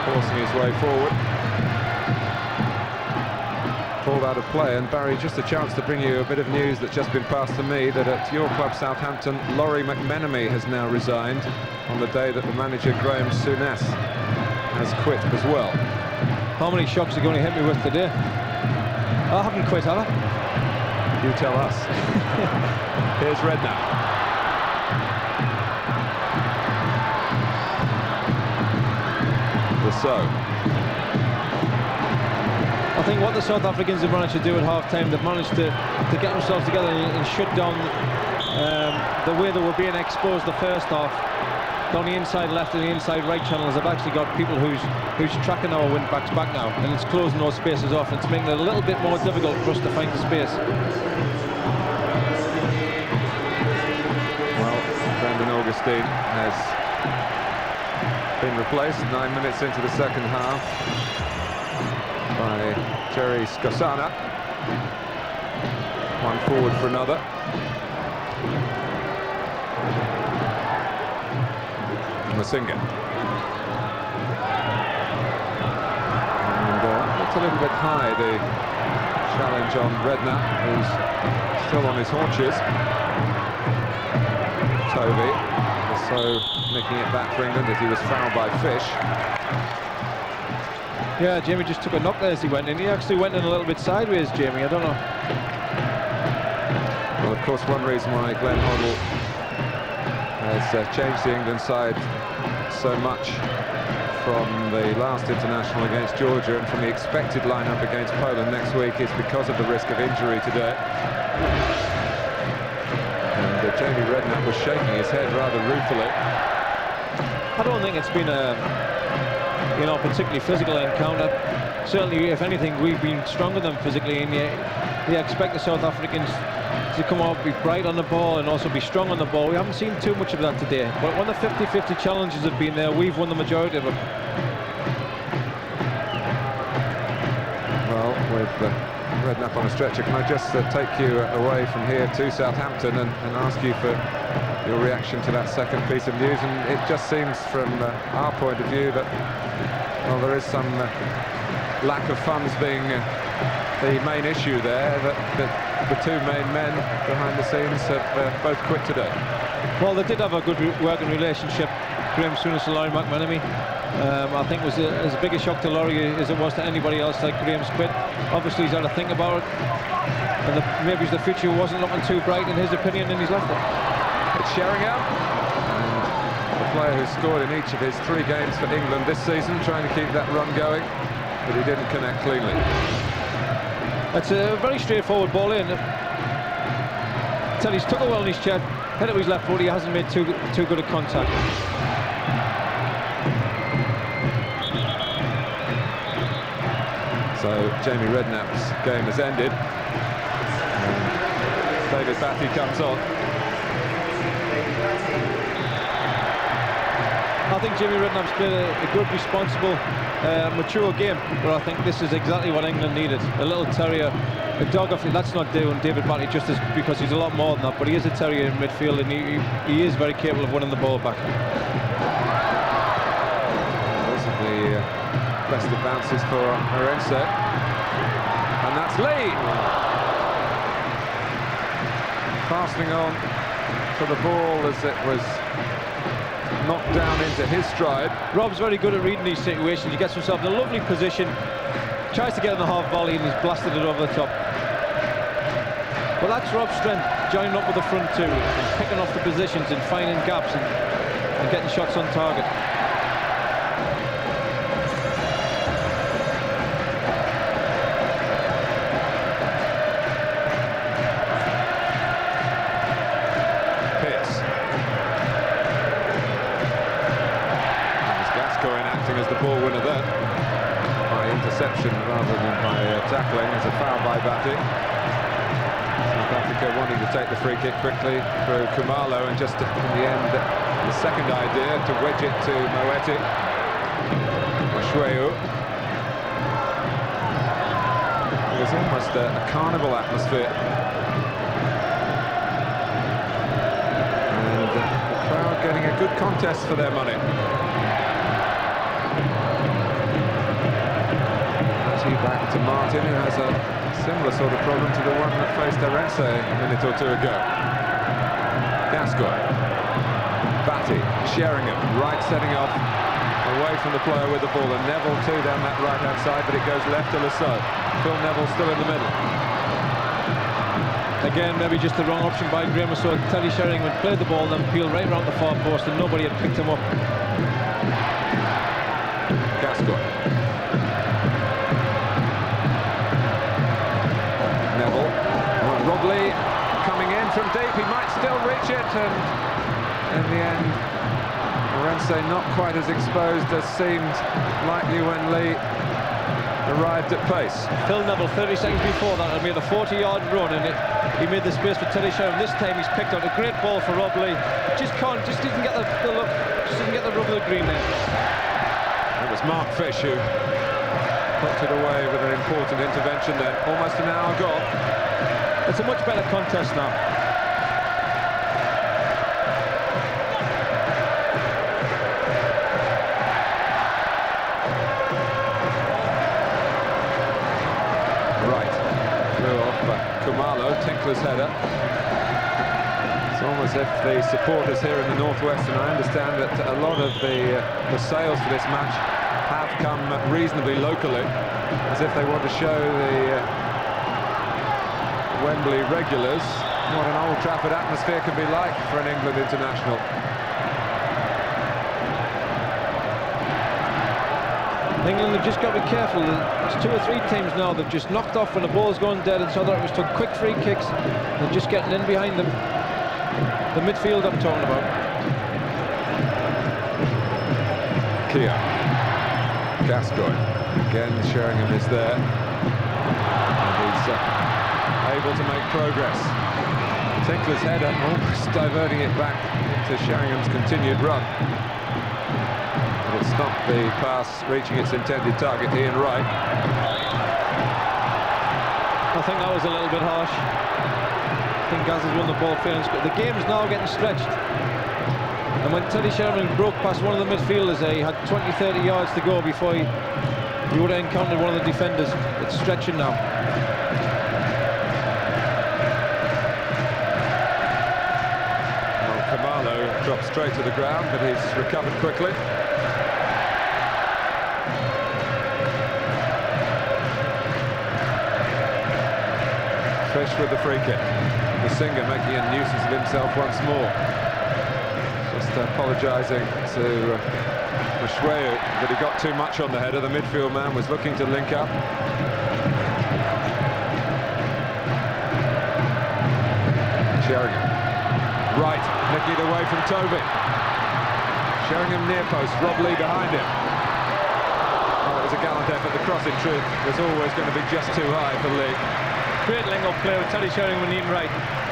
[SPEAKER 4] forcing his way forward. Pulled out of play, and Barry, just a chance to bring you a bit of news that's just been passed to me, that at your club Southampton, Laurie McMenemy has now resigned on the day that the manager Graham Souness has quit as well.
[SPEAKER 5] How many shocks are you going to hit me with today? I haven't quit, have I?
[SPEAKER 4] You tell us. Here's Redknapp. So
[SPEAKER 5] I think what the South Africans have managed to do at half-time, they've managed to get themselves together and shut down the way they were being exposed the first half. Down the inside left and the inside right channels, they've actually got people who's tracking our wing-backs back now, and it's closing those spaces off. It's making it a little bit more difficult for us to find the space.
[SPEAKER 4] Well, Brendan Augustine has been replaced 9 minutes into the second half by Jerry Skosana. One forward for another. Masinga. And looks a little bit high, the challenge on Redknapp, who's still on his haunches. Toby. So nicking it back for England as he was fouled by Fish.
[SPEAKER 5] Yeah, Jamie just took a knock there as he went in. He actually went in a little bit sideways, Jamie. I don't know.
[SPEAKER 4] Well, of course, one reason why Glenn Hoddle has changed the England side so much from the last international against Georgia and from the expected lineup against Poland next week is because of the risk of injury today. And Jamie Redknapp was shaking his head rather ruefully.
[SPEAKER 5] I don't think it's been a particularly physical encounter. Certainly, if anything, we've been stronger than physically, and you expect the South Africans to come out, be bright on the ball and also be strong on the ball. We haven't seen too much of that today, but when the 50-50 challenges have been there, we've won the majority of them.
[SPEAKER 4] Well, with Redknapp on a stretcher, can I just take you away from here to Southampton and ask you for your reaction to that second piece of news? And it just seems from our point of view that, well, there is some lack of funds being the main issue there, that the two main men behind the scenes have both quit today.
[SPEAKER 5] Well, they did have a good working relationship, Graham Souness and Laurie McMenemy. I think it was as big a shock to Laurie as it was to anybody else that Graham's quit. Obviously he's had to think about it, and maybe the future wasn't looking too bright in his opinion, and he's left it.
[SPEAKER 4] It's Sheringham, and the player who scored in each of his 3 games for England this season, trying to keep that run going, but he didn't connect cleanly.
[SPEAKER 5] It's a very straightforward ball in. Teddy's took it well in his chest, hit it with his left foot. He hasn't made too good a contact.
[SPEAKER 4] So Jamie Redknapp's game has ended. And David Batty comes on.
[SPEAKER 5] I think Jamie Redknapp's played a good, responsible, mature game, but I think this is exactly what England needed. A little terrier, a dog off. That's not doing David Batty justice, because he's a lot more than that, but he is a terrier in midfield, and he is very capable of winning the ball back.
[SPEAKER 4] Those are the best of bounces for Orense. And that's Lee! Fastening on to the ball as it was knocked down into his stride.
[SPEAKER 5] Rob's very good at reading these situations. He gets himself in a lovely position, tries to get in the half volley, and he's blasted it over the top. But that's Rob's strength, joining up with the front two, and picking off the positions and finding gaps and getting shots on target.
[SPEAKER 4] As the ball winner there, by interception rather than by tackling. As a foul by Batty. South Africa wanting to take the free kick quickly through Khumalo, and just in the end, the second idea to wedge it to Moeti. Mashweu. It was almost a carnival atmosphere. And the crowd getting a good contest for their money. Back to Martin, who has a similar sort of problem to the one that faced Orense a minute or two ago. Gascoigne, Batty, Sheringham, right setting off, away from the player with the ball, and Neville too down that right-hand side, but it goes left to Lasso. Phil Neville still in the middle.
[SPEAKER 5] Again, maybe just the wrong option by Graham. So Teddy Sheringham played the ball and then peeled right around the far post, and nobody had picked him up.
[SPEAKER 4] Gascoigne. Robley coming in from deep, he might still reach it, and in the end Orense not quite as exposed as seemed likely when Lee arrived at pace.
[SPEAKER 5] Phil Neville 30 seconds before that had made a 40-yard run, and he made the space for Teddy Sheringham. This time he's picked out a great ball for Robley. Just didn't get the look, just didn't get the rub of the green there.
[SPEAKER 4] It was Mark Fish who knocked it away with an important intervention then. Almost an hour gone.
[SPEAKER 5] It's a much better contest now.
[SPEAKER 4] Right, through off Khumalo, Tinkler's header. It's almost as if the supporters here in the northwest, and I understand that a lot of the sales for this match have come reasonably locally, as if they want to show the Wembley regulars what an Old Trafford atmosphere can be like for an England international.
[SPEAKER 5] England have just got to be careful. There's 2 or 3 teams now that just knocked off when the ball's gone dead, and so that was took quick free kicks. They're just getting in behind them. The midfield I'm talking about.
[SPEAKER 4] Keogh, Gascoigne, again Sheringham is there, and he's able to make progress. Tinkler's header almost diverting it back into Sheringham's continued run. But it stopped the pass reaching its intended target, Ian Wright.
[SPEAKER 5] I think that was a little bit harsh. I think Gaz has won the ball fair and square. The game is now getting stretched. And when Teddy Sheringham broke past one of the midfielders, he had 20-30 yards to go before he would have encountered one of the defenders. It's stretching now.
[SPEAKER 4] Well, Khumalo dropped straight to the ground, but he's recovered quickly. Fish with the free kick. Masinga making a nuisance of himself once more. Just apologising to Mashweu that he got too much on the header. The midfield man was looking to link up. Sheringham. Right, nicking it away from Toby. Sheringham near post, Rob Lee behind him. Oh, it was a gallant effort. The cross, in truth, was always going to be just too high for Lee.
[SPEAKER 5] Great link-up play with Teddy Sheringham and Ian Wright.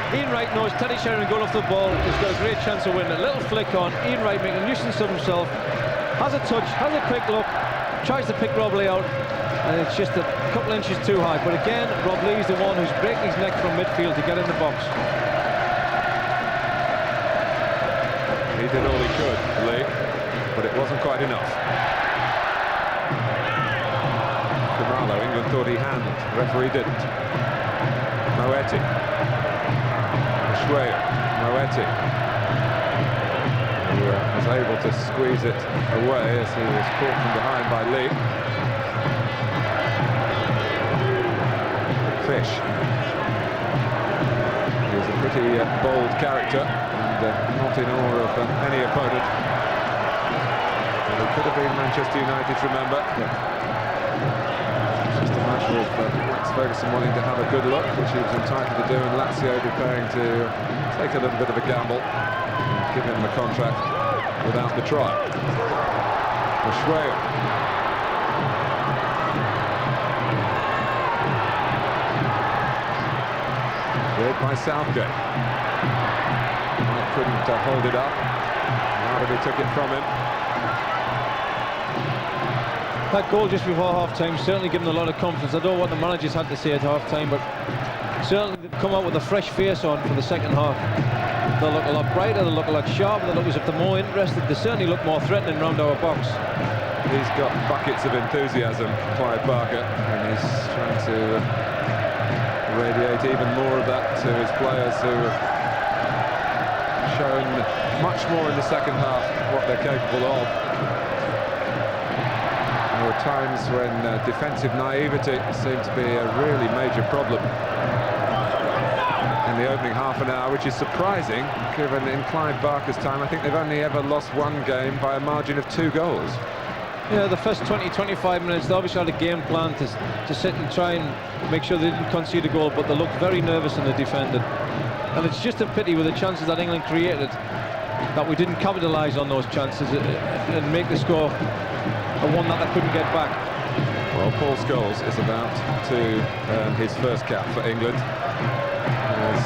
[SPEAKER 5] Ian Wright knows Teddy Sheringham going off the ball. He's got a great chance of winning. A little flick on. Ian Wright making a nuisance of himself. Has a touch, has a quick look, tries to pick Rob Lee out, and it's just a couple inches too high. But again, Rob Lee's the one who's breaking his neck from midfield to get in the box.
[SPEAKER 4] He did all he could, Lee, but it wasn't quite enough. Khumalo, England thought he handled, the referee didn't. Moeti. Mashweu. Moeti. Who was able to squeeze it away as he was caught from behind by Lee. Fish. He's a pretty bold character and not in awe of any opponent. And it could have been Manchester United, remember. Just a matter of Alex Ferguson wanting to have a good look, which he was entitled to do, and Lazio preparing to take a little bit of a gamble and give him the contract without the try. Mashweu. Cleared by Southgate. Mike couldn't hold it up. Nardi took it from him.
[SPEAKER 5] That goal just before half-time certainly given a lot of confidence. I don't know what the managers had to say at half-time, but certainly they've come out with a fresh face on for the second half. They'll look a lot brighter, they'll look a lot sharper, they'll look as if they're more interested. They certainly look more threatening round our box.
[SPEAKER 4] He's got buckets of enthusiasm, Clive Barker, and he's trying to radiate even more of that to his players who have shown much more in the second half what they're capable of. There were times when defensive naivety seemed to be a really major problem in the opening half an hour, which is surprising given in Clive Barker's time I think they've only ever lost one game by a margin of 2 goals.
[SPEAKER 5] Yeah, the first 20-25 minutes they obviously had a game plan to sit and try and make sure they didn't concede a goal, but they looked very nervous and they defended. And it's just a pity with the chances that England created that we didn't capitalise on those chances and make the score a one that they couldn't get back.
[SPEAKER 4] Well, Paul Scholes is about to earn his first cap for England as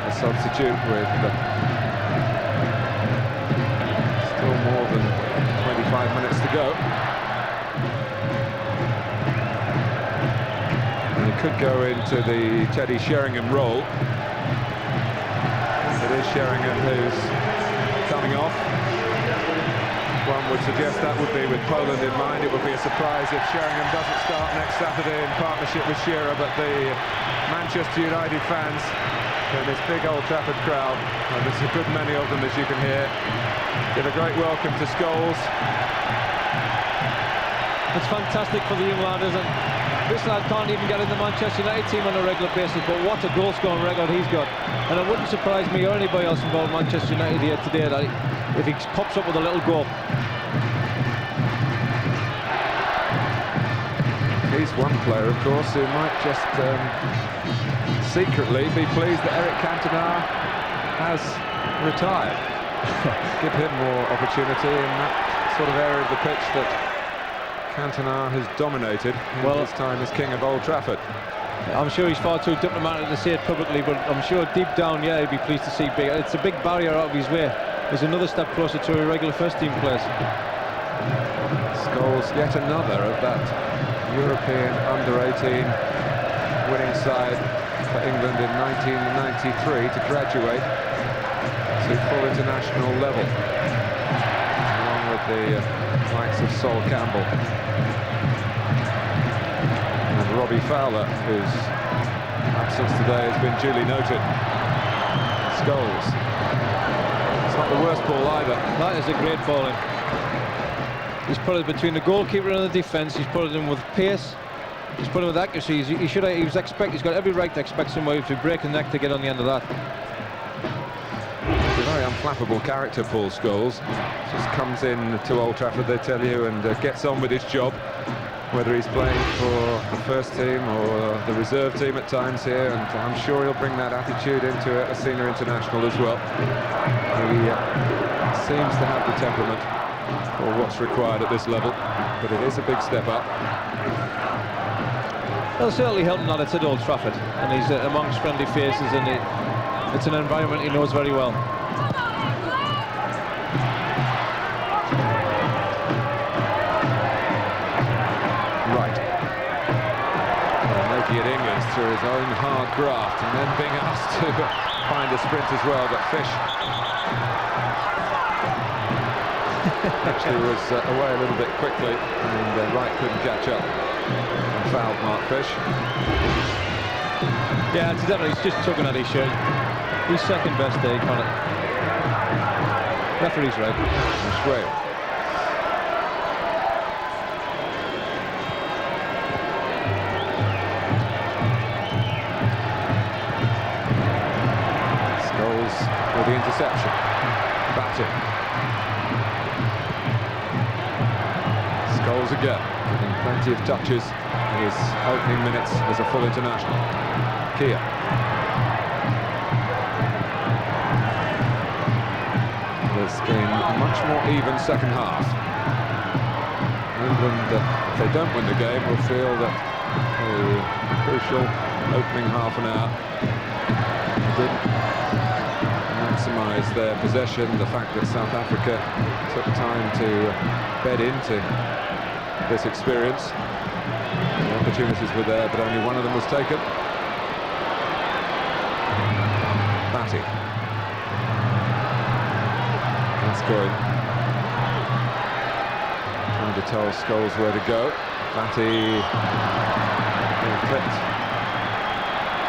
[SPEAKER 4] a substitute with still more than 25 minutes to go. And he could go into the Teddy Sheringham role. It is Sheringham who's coming off. One would suggest that would be with Poland in mind. It would be a surprise if Sheringham doesn't start next Saturday in partnership with Shearer, but the Manchester United fans in this big Old Trafford crowd, and there's a good many of them as you can hear, give a great welcome to Scholes.
[SPEAKER 5] It's fantastic for the young lad, isn't it? This lad can't even get in the Manchester United team on a regular basis, but what a goal-scoring record he's got. And it wouldn't surprise me or anybody else involved in Manchester United here today that if he pops up with a little goal.
[SPEAKER 4] He's one player, of course, who might just secretly be pleased that Eric Cantona has retired. Give him more opportunity in that sort of area of the pitch that Cantona has dominated in his time as King of Old Trafford.
[SPEAKER 5] I'm sure he's far too diplomatic to say it publicly, but I'm sure deep down, yeah, he'd be pleased to see big. It's a big barrier out of his way. There's another step closer to a regular first-team place.
[SPEAKER 4] Scholes, yet another of that European under-18 winning side for England in 1993 to graduate to full international level, along with the likes of Sol Campbell and Robbie Fowler, whose absence today has been duly noted. Scholes. It's not the worst ball either.
[SPEAKER 5] That is a great ball in. He's put it between the goalkeeper and the defence. He's put it in with pace. He's put it with accuracy. He's got every right to expect somebody to break the neck to get on the end of that.
[SPEAKER 4] He's a very unflappable character, Paul Scholes. Just comes in to Old Trafford, they tell you, and gets on with his job, whether he's playing for the first team or the reserve team at times here, and I'm sure he'll bring that attitude into a senior international as well. He seems to have the temperament for what's required at this level, but it is a big step up.
[SPEAKER 5] It'll certainly help him that it's at Old Trafford, and he's amongst friendly faces, and it's an environment he knows very well.
[SPEAKER 4] Right. Making it England through his own hard graft, and then being asked to find a sprint as well, but Fish actually was away a little bit quickly, and Wright couldn't catch up and fouled Mark Fish.
[SPEAKER 5] Yeah, incidentally, he's just tugging at his shirt. He's second best day, Connor. Referee's right.
[SPEAKER 4] Schwab. Scholes with the interception. Batting. Scholes again, getting plenty of touches in his opening minutes as a full international. Keir. There's been a much more even second half. England, if they don't win the game, will feel that the crucial opening half an hour didn't maximise their possession. The fact that South Africa took time to bed into this experience. The opportunities were there, but only one of them was taken. Batty. That's going. Trying to tell Scholes where to go. Batty being clipped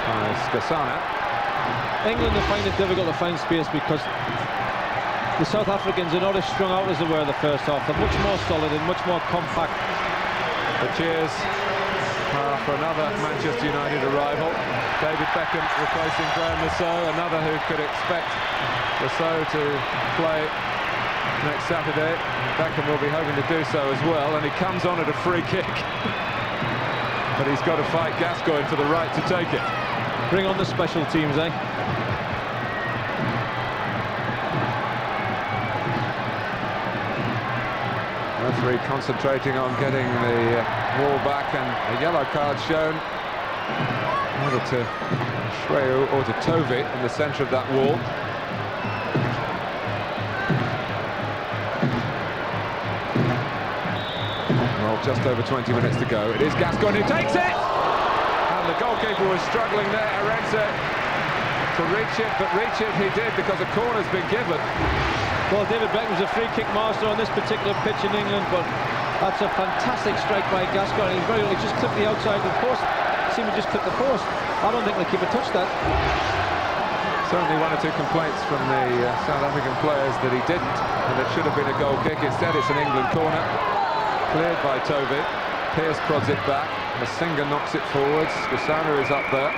[SPEAKER 4] by Skasana.
[SPEAKER 5] England will find it difficult to find space because the South Africans are not as strung out as they were the first half. They're much more solid and much more compact.
[SPEAKER 4] The cheers for another Manchester United arrival. David Beckham replacing Graham Rousseau, another who could expect Rousseau to play next Saturday. Beckham will be hoping to do so as well, and he comes on at a free kick. But he's got to fight Gascoigne to the right to take it.
[SPEAKER 5] Bring on the special teams, eh?
[SPEAKER 4] Referee concentrating on getting the ball back, and a yellow card shown either to Shreu or to Tovi in the centre of that wall. Well, just over 20 minutes to go. It is Gascoigne who takes it! And the goalkeeper was struggling there, Arense, to reach it, but reach it he did because a corner's been given.
[SPEAKER 5] Well, David Beckham's a free kick master on this particular pitch in England, but that's a fantastic strike by Gascoigne. He just clipped the outside of the post. Seemed to just clip the post. I don't think the keeper touched that.
[SPEAKER 4] Certainly one or two complaints from the South African players that he didn't, and it should have been a goal kick. Instead, it's an England corner. Cleared by Toby. Pearce prods it back. Masinga knocks it forwards. Skosana is up there.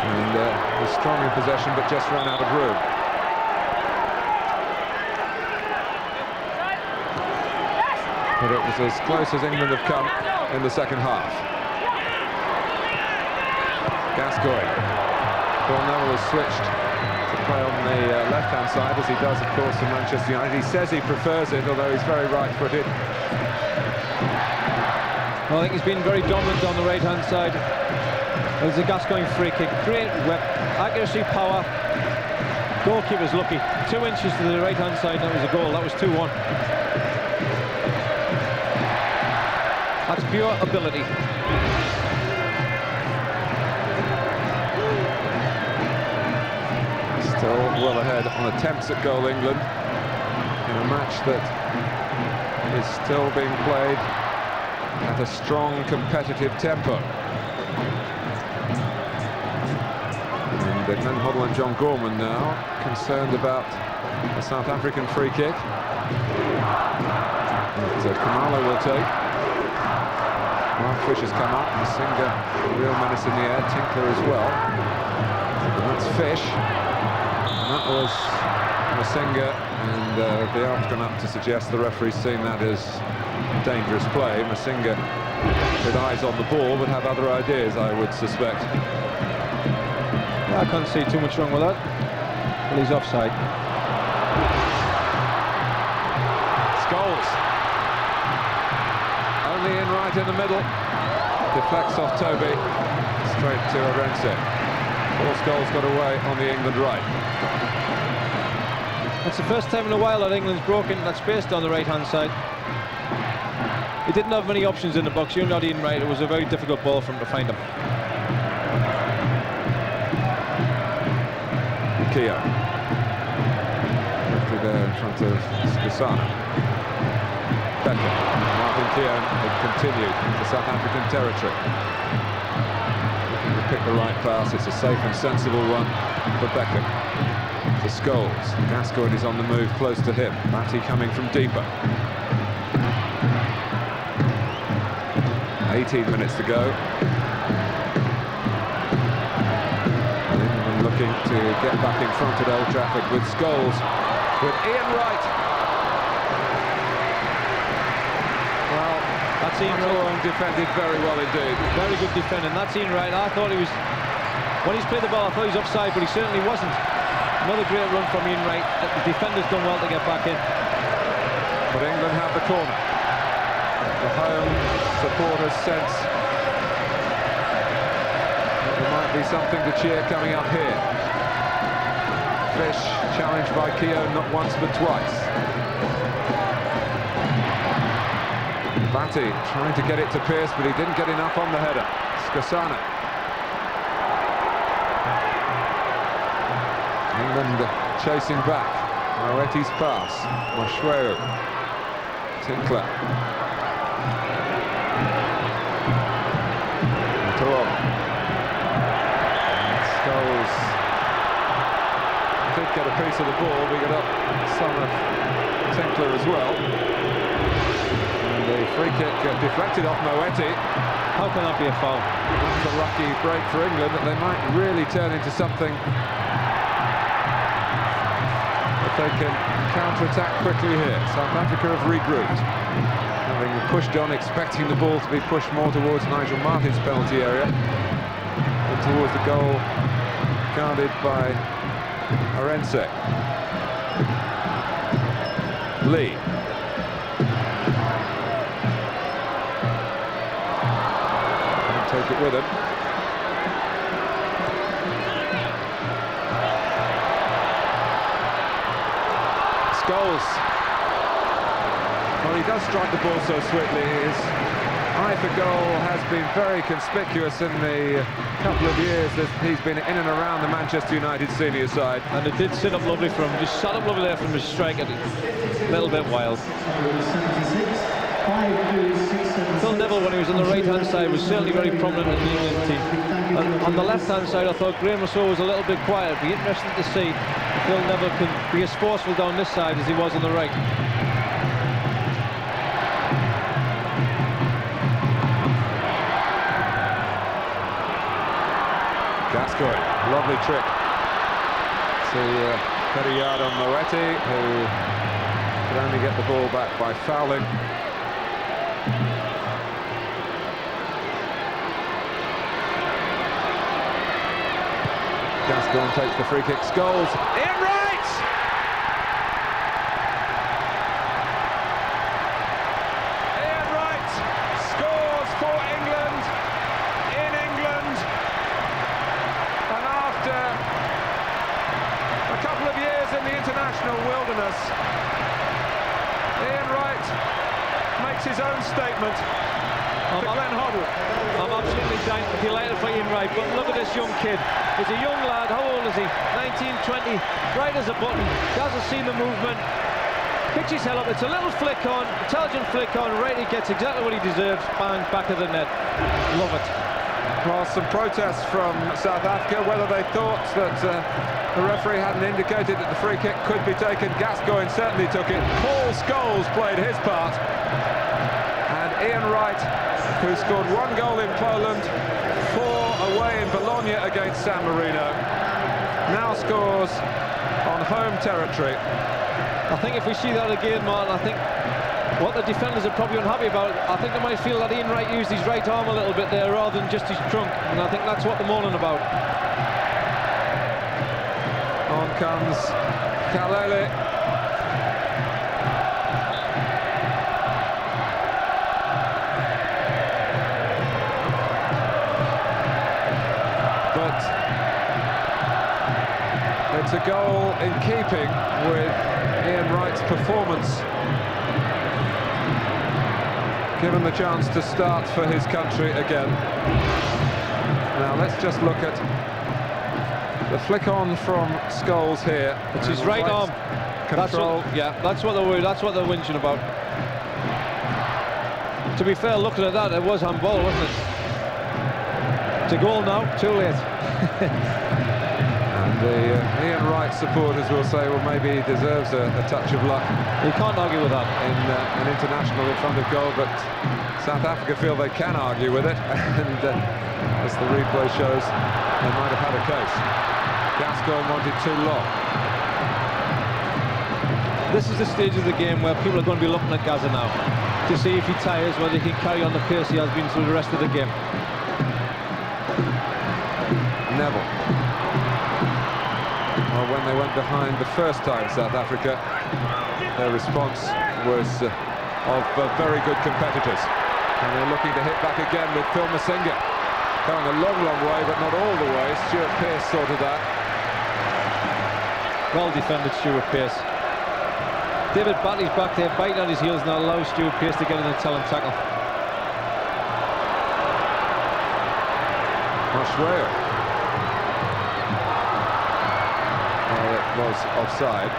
[SPEAKER 4] And he's strong in possession, but just run out of room. But it was as close as England have come in the second half. Gascoigne. Phil Neville has switched to play on the left-hand side, as he does, of course, for Manchester United. He says he prefers it, although he's very right-footed.
[SPEAKER 5] Well, I think he's been very dominant on the right-hand side. There's a Gascoigne free kick. Great whip, accuracy, power. Goalkeeper's lucky. 2 inches to the right-hand side, that was a goal. That was 2-1. That's pure ability.
[SPEAKER 4] Still well ahead on attempts at goal, England, in a match that is still being played at a strong competitive tempo. And Glenn Hoddle and John Gorman now concerned about the South African free kick. So Kamala will take. Mark Fisher's come up. Masinga, a real menace in the air. Tinkler as well. And that's Fish. And that was Masinga, and the arm's gone up to suggest the referee's seen that as dangerous play. Masinga with eyes on the ball would have other ideas, I would suspect.
[SPEAKER 5] I can't see too much wrong with that. Well, he's offside.
[SPEAKER 4] Scholes. Only in right in the middle. Deflects off Toby. Straight to Arense. Paul Scholes got away on the England right.
[SPEAKER 5] That's the first time in a while that England's broken that space down the right-hand side. He didn't have many options in the box. You're not in right. It was a very difficult ball for him to find him.
[SPEAKER 4] Keogh. Lifted there in front of Skosana. Becker. Martin Keogh had continued into South African territory. Looking to pick the right pass. It's a safe and sensible one for Becker. To Scholes. Gascoigne is on the move close to him. Batty coming from deeper. 18 minutes to go. And looking to get back in front at Old Trafford with Scholes, with Ian Wright.
[SPEAKER 5] Well, that's Ian Wright.
[SPEAKER 4] Defended very well indeed.
[SPEAKER 5] Very good defending. That's Ian Wright. I thought he was, when he's played the ball, I thought he was offside, but he certainly wasn't. Another great run from Ian Wright. The defender's done well to get back in.
[SPEAKER 4] But England have the corner. The home supporters sense that there might be something to cheer coming up here. Fish challenged by Keogh not once but twice. Batty trying to get it to Pearce, but he didn't get enough on the header. Skosana. England chasing back. Moeti's pass. Mashweu. Tinkler. Toron. Scholes did get a piece of the ball. We got up some of Tinkler as well. And the free kick deflected off Moeti.
[SPEAKER 5] How can that be a foul?
[SPEAKER 4] That's a lucky break for England, that they might really turn into something if they can counter-attack quickly here. South Africa have regrouped, having pushed on, expecting the ball to be pushed more towards Nigel Martin's penalty area than towards the goal guarded by Arense. Lee. Can't take it with him. Scholes. Well, he does strike the ball so swiftly. His eye for goal has been very conspicuous in the couple of years that he's been in and around the Manchester United senior side.
[SPEAKER 5] And it did sit up lovely for him. Just sat up lovely there from his strike. A little bit wild. Phil Neville, when he was on the right-hand side, was certainly very prominent in the England team. And on the left-hand side, I thought Graham Rousseau was a little bit quiet. It'd be interesting to see if Phil Neville can be as forceful down this side as he was on the right.
[SPEAKER 4] Gascoigne, lovely trick to get a yard on Moetti, who could only get the ball back by fouling. Gascoigne takes the free kick. Scholes, Ian Wright! Ian Wright scores for England in England, and after a couple of years in the international wilderness, Ian Wright makes his own statement to Glenn Hoddle.
[SPEAKER 5] I'm absolutely delighted for Ian Wright, but look at this young kid. He's a young lad. How old is he? 19, 20, right as a button. Doesn't see the movement. Picks his head up. It's a little flick on, intelligent flick on. Right, he gets exactly what he deserves. Bang, back of the net. Love it.
[SPEAKER 4] Well, some protests from South Africa, whether they thought that the referee hadn't indicated that the free kick could be taken. Gascoigne certainly took it. Paul Scholes played his part. And Ian Wright, who scored 1 goal in Poland, 4 away in Bologna against San Marino, now scores on home territory.
[SPEAKER 5] I think if we see that again, Martin, I think what the defenders are probably unhappy about, I think they might feel that Ian Wright used his right arm a little bit there rather than just his trunk, and I think that's what they're moaning about.
[SPEAKER 4] On comes Kalele. But it's a goal in keeping with Ian Wright's performance, given the chance to start for his country again. Now let's just look at the flick on from Scholes here.
[SPEAKER 5] It's his right arm.
[SPEAKER 4] Control.
[SPEAKER 5] That's what they're worried. That's what they're whinging about. To be fair, looking at that, it was handball, wasn't it? It's a goal now. Too late.
[SPEAKER 4] And the Ian Wright supporters will say, well, maybe he deserves a touch of luck.
[SPEAKER 5] You can't argue with that.
[SPEAKER 4] In an international in front of goal, but South Africa feel they can argue with it, and as the replay shows, they might have had a case. Gascoigne wanted too long.
[SPEAKER 5] This is the stage of the game where people are going to be looking at Gazza now to see if he tires, whether he can carry on the pace he has been through the rest of the game.
[SPEAKER 4] Neville. Well, when they went behind the first time, South Africa, their response was of very good competitors. And they're looking to hit back again with Phil Masinga. Going a long, long way, but not all the way. Stuart Pearce sorted that.
[SPEAKER 5] Well defended, Stuart Pearce. David Batley's back there, biting on his heels, and allows Stuart Pearce to get in the talent tackle.
[SPEAKER 4] Moshweo. Was offside.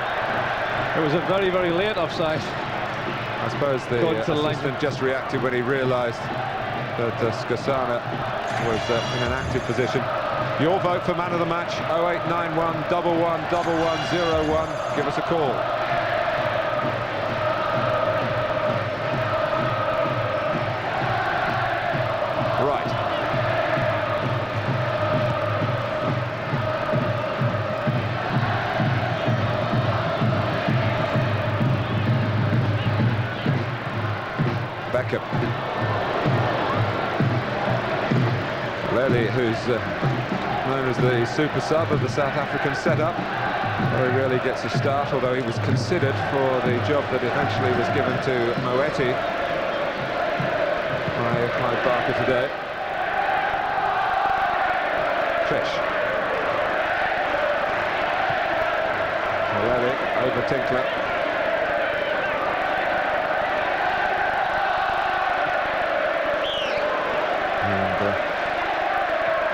[SPEAKER 5] It was a very, very late offside.
[SPEAKER 4] I suppose the assistant just reacted when he realised that Skosana was in an active position. Your vote for man of the match, 0891 11 1101. Give us a call. Right. Beckham. Lely, who's known as the super sub of the South African setup, very rarely gets a start, although he was considered for the job that eventually was given to Moetti by Clive Barker today. Trish. Lely over Tinkler.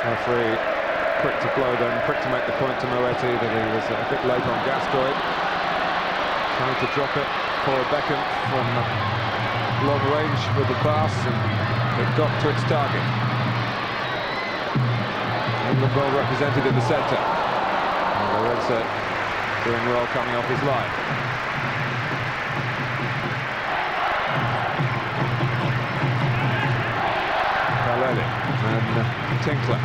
[SPEAKER 4] Referee quick to blow them, quick to make the point to Moetti that he was a bit late on Gascoigne. Trying to drop it for Beckham from long range with the pass, and it got to its target. England well represented in the centre. And Lorenzo doing well coming off his line. Kalele and Tinkler.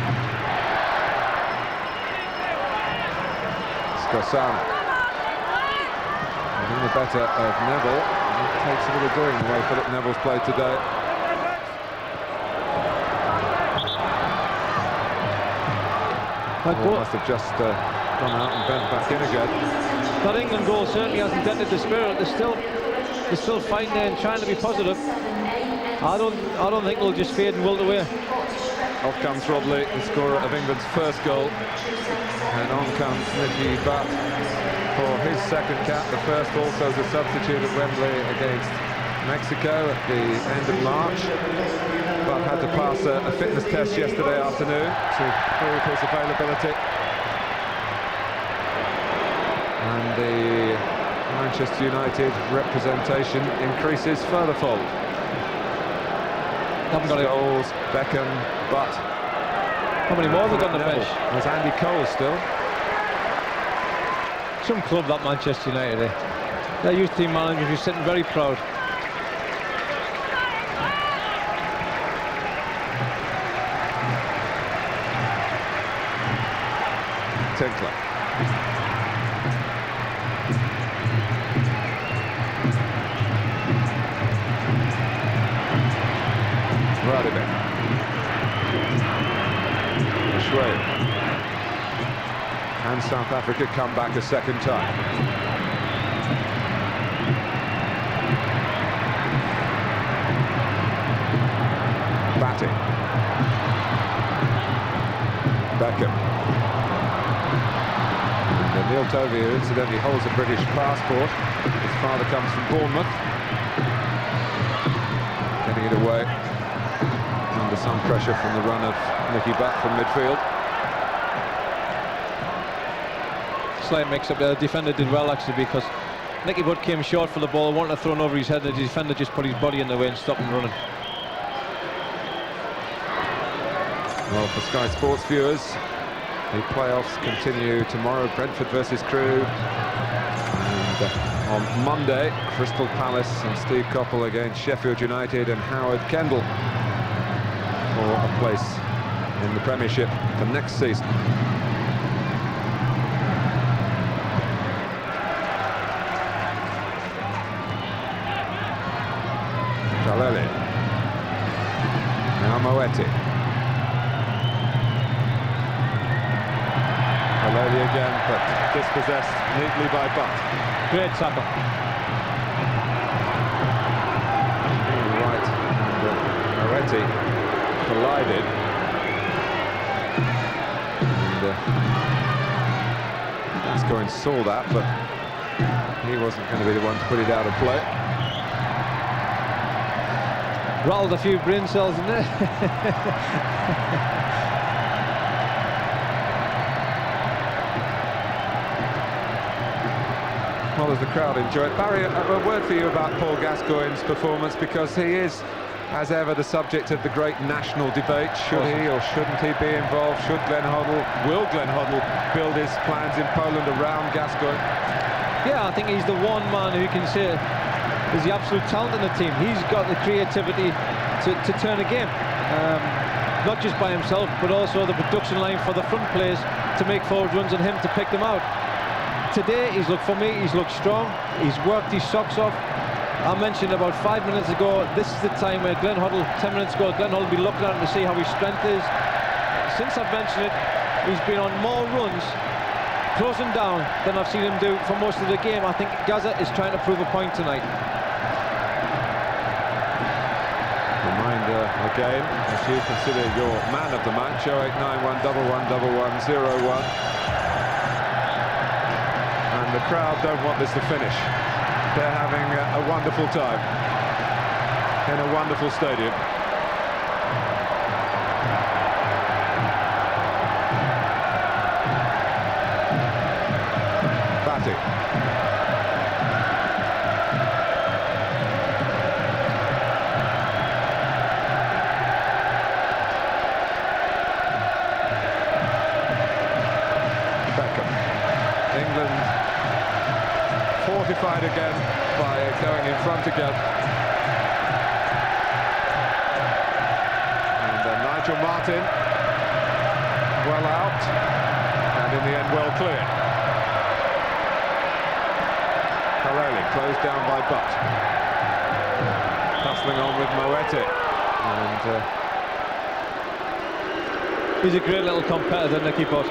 [SPEAKER 4] Gosano. And in the better of Neville. It takes a little doing the way Philip Neville's played today. Ball must have just gone out and bent back in again.
[SPEAKER 5] That England goal certainly hasn't dented the spirit. They're still fighting there and trying to be positive. I don't think they'll just fade and wilt away.
[SPEAKER 4] Off comes Rob Lee, the scorer of England's first goal. And on comes Nicky Butt for his second cap. The first also as a substitute at Wembley against Mexico at the end of March. But had to pass a fitness test yesterday afternoon to prove his availability. And the Manchester United representation increases furtherfold. Scholes, Beckham, Butt.
[SPEAKER 5] How many more have they got on the bench?
[SPEAKER 4] There's Andy Cole still.
[SPEAKER 5] Some club, that Manchester United. Their youth team manager is sitting very proud.
[SPEAKER 4] Tinkler. Radebe. Schwab. And South Africa come back a second time. Batting. Beckham. And Neil Tovey, who incidentally holds a British passport. His father comes from Bournemouth. Getting it away. Under some pressure from the run of Nicky Butt from midfield.
[SPEAKER 5] Slight mix-up there. The defender did well actually, because Nicky Butt came short for the ball, wanted to throw it over his head, and the defender just put his body in the way and stopped him running.
[SPEAKER 4] Well, for Sky Sports viewers, the playoffs continue tomorrow. Brentford versus Crewe. And on Monday, Crystal Palace and Steve Coppell against Sheffield United and Howard Kendall for a place in the Premiership for next season. Jaleli. Now Moeti. Jaleli again, but dispossessed neatly by Butt.
[SPEAKER 5] Great tackle.
[SPEAKER 4] Right, and Moeti collided. And Gascoigne saw that, but he wasn't going to be the one to put it out of play.
[SPEAKER 5] Rattled a few brain cells in there.
[SPEAKER 4] Well, as the crowd enjoy it. Barry, a word for you about Paul Gascoigne's performance, because he is, as ever, the subject of the great national debate. Should he or shouldn't he be involved? Should Glenn Hoddle, will Glenn Hoddle build his plans in Poland around Gascoigne?
[SPEAKER 5] Yeah, I think he's the one man who can say there's the absolute talent in the team. He's got the creativity to turn a game, not just by himself, but also the production line for the front players to make forward runs and him to pick them out. Today, he's looked strong. He's worked his socks off. I mentioned about 5 minutes ago, this is the time where Glenn Hoddle, 10 minutes ago, Glenn Hoddle will be looking at him to see how his strength is. Since I've mentioned it, he's been on more runs, closing down, than I've seen him do for most of the game. I think Gaza is trying to prove a point tonight.
[SPEAKER 4] Reminder again, as you consider your man of the match, 0891 111101. And the crowd don't want this to finish. They're having a wonderful time in a wonderful stadium. Batting. Beckham. England fortified again by going in front again. And Nigel Martyn well out, and in the end well cleared. Kaleli closed down by Butt. Hustling on with Moeti. And
[SPEAKER 5] he's a great little competitor, Nicky Butt.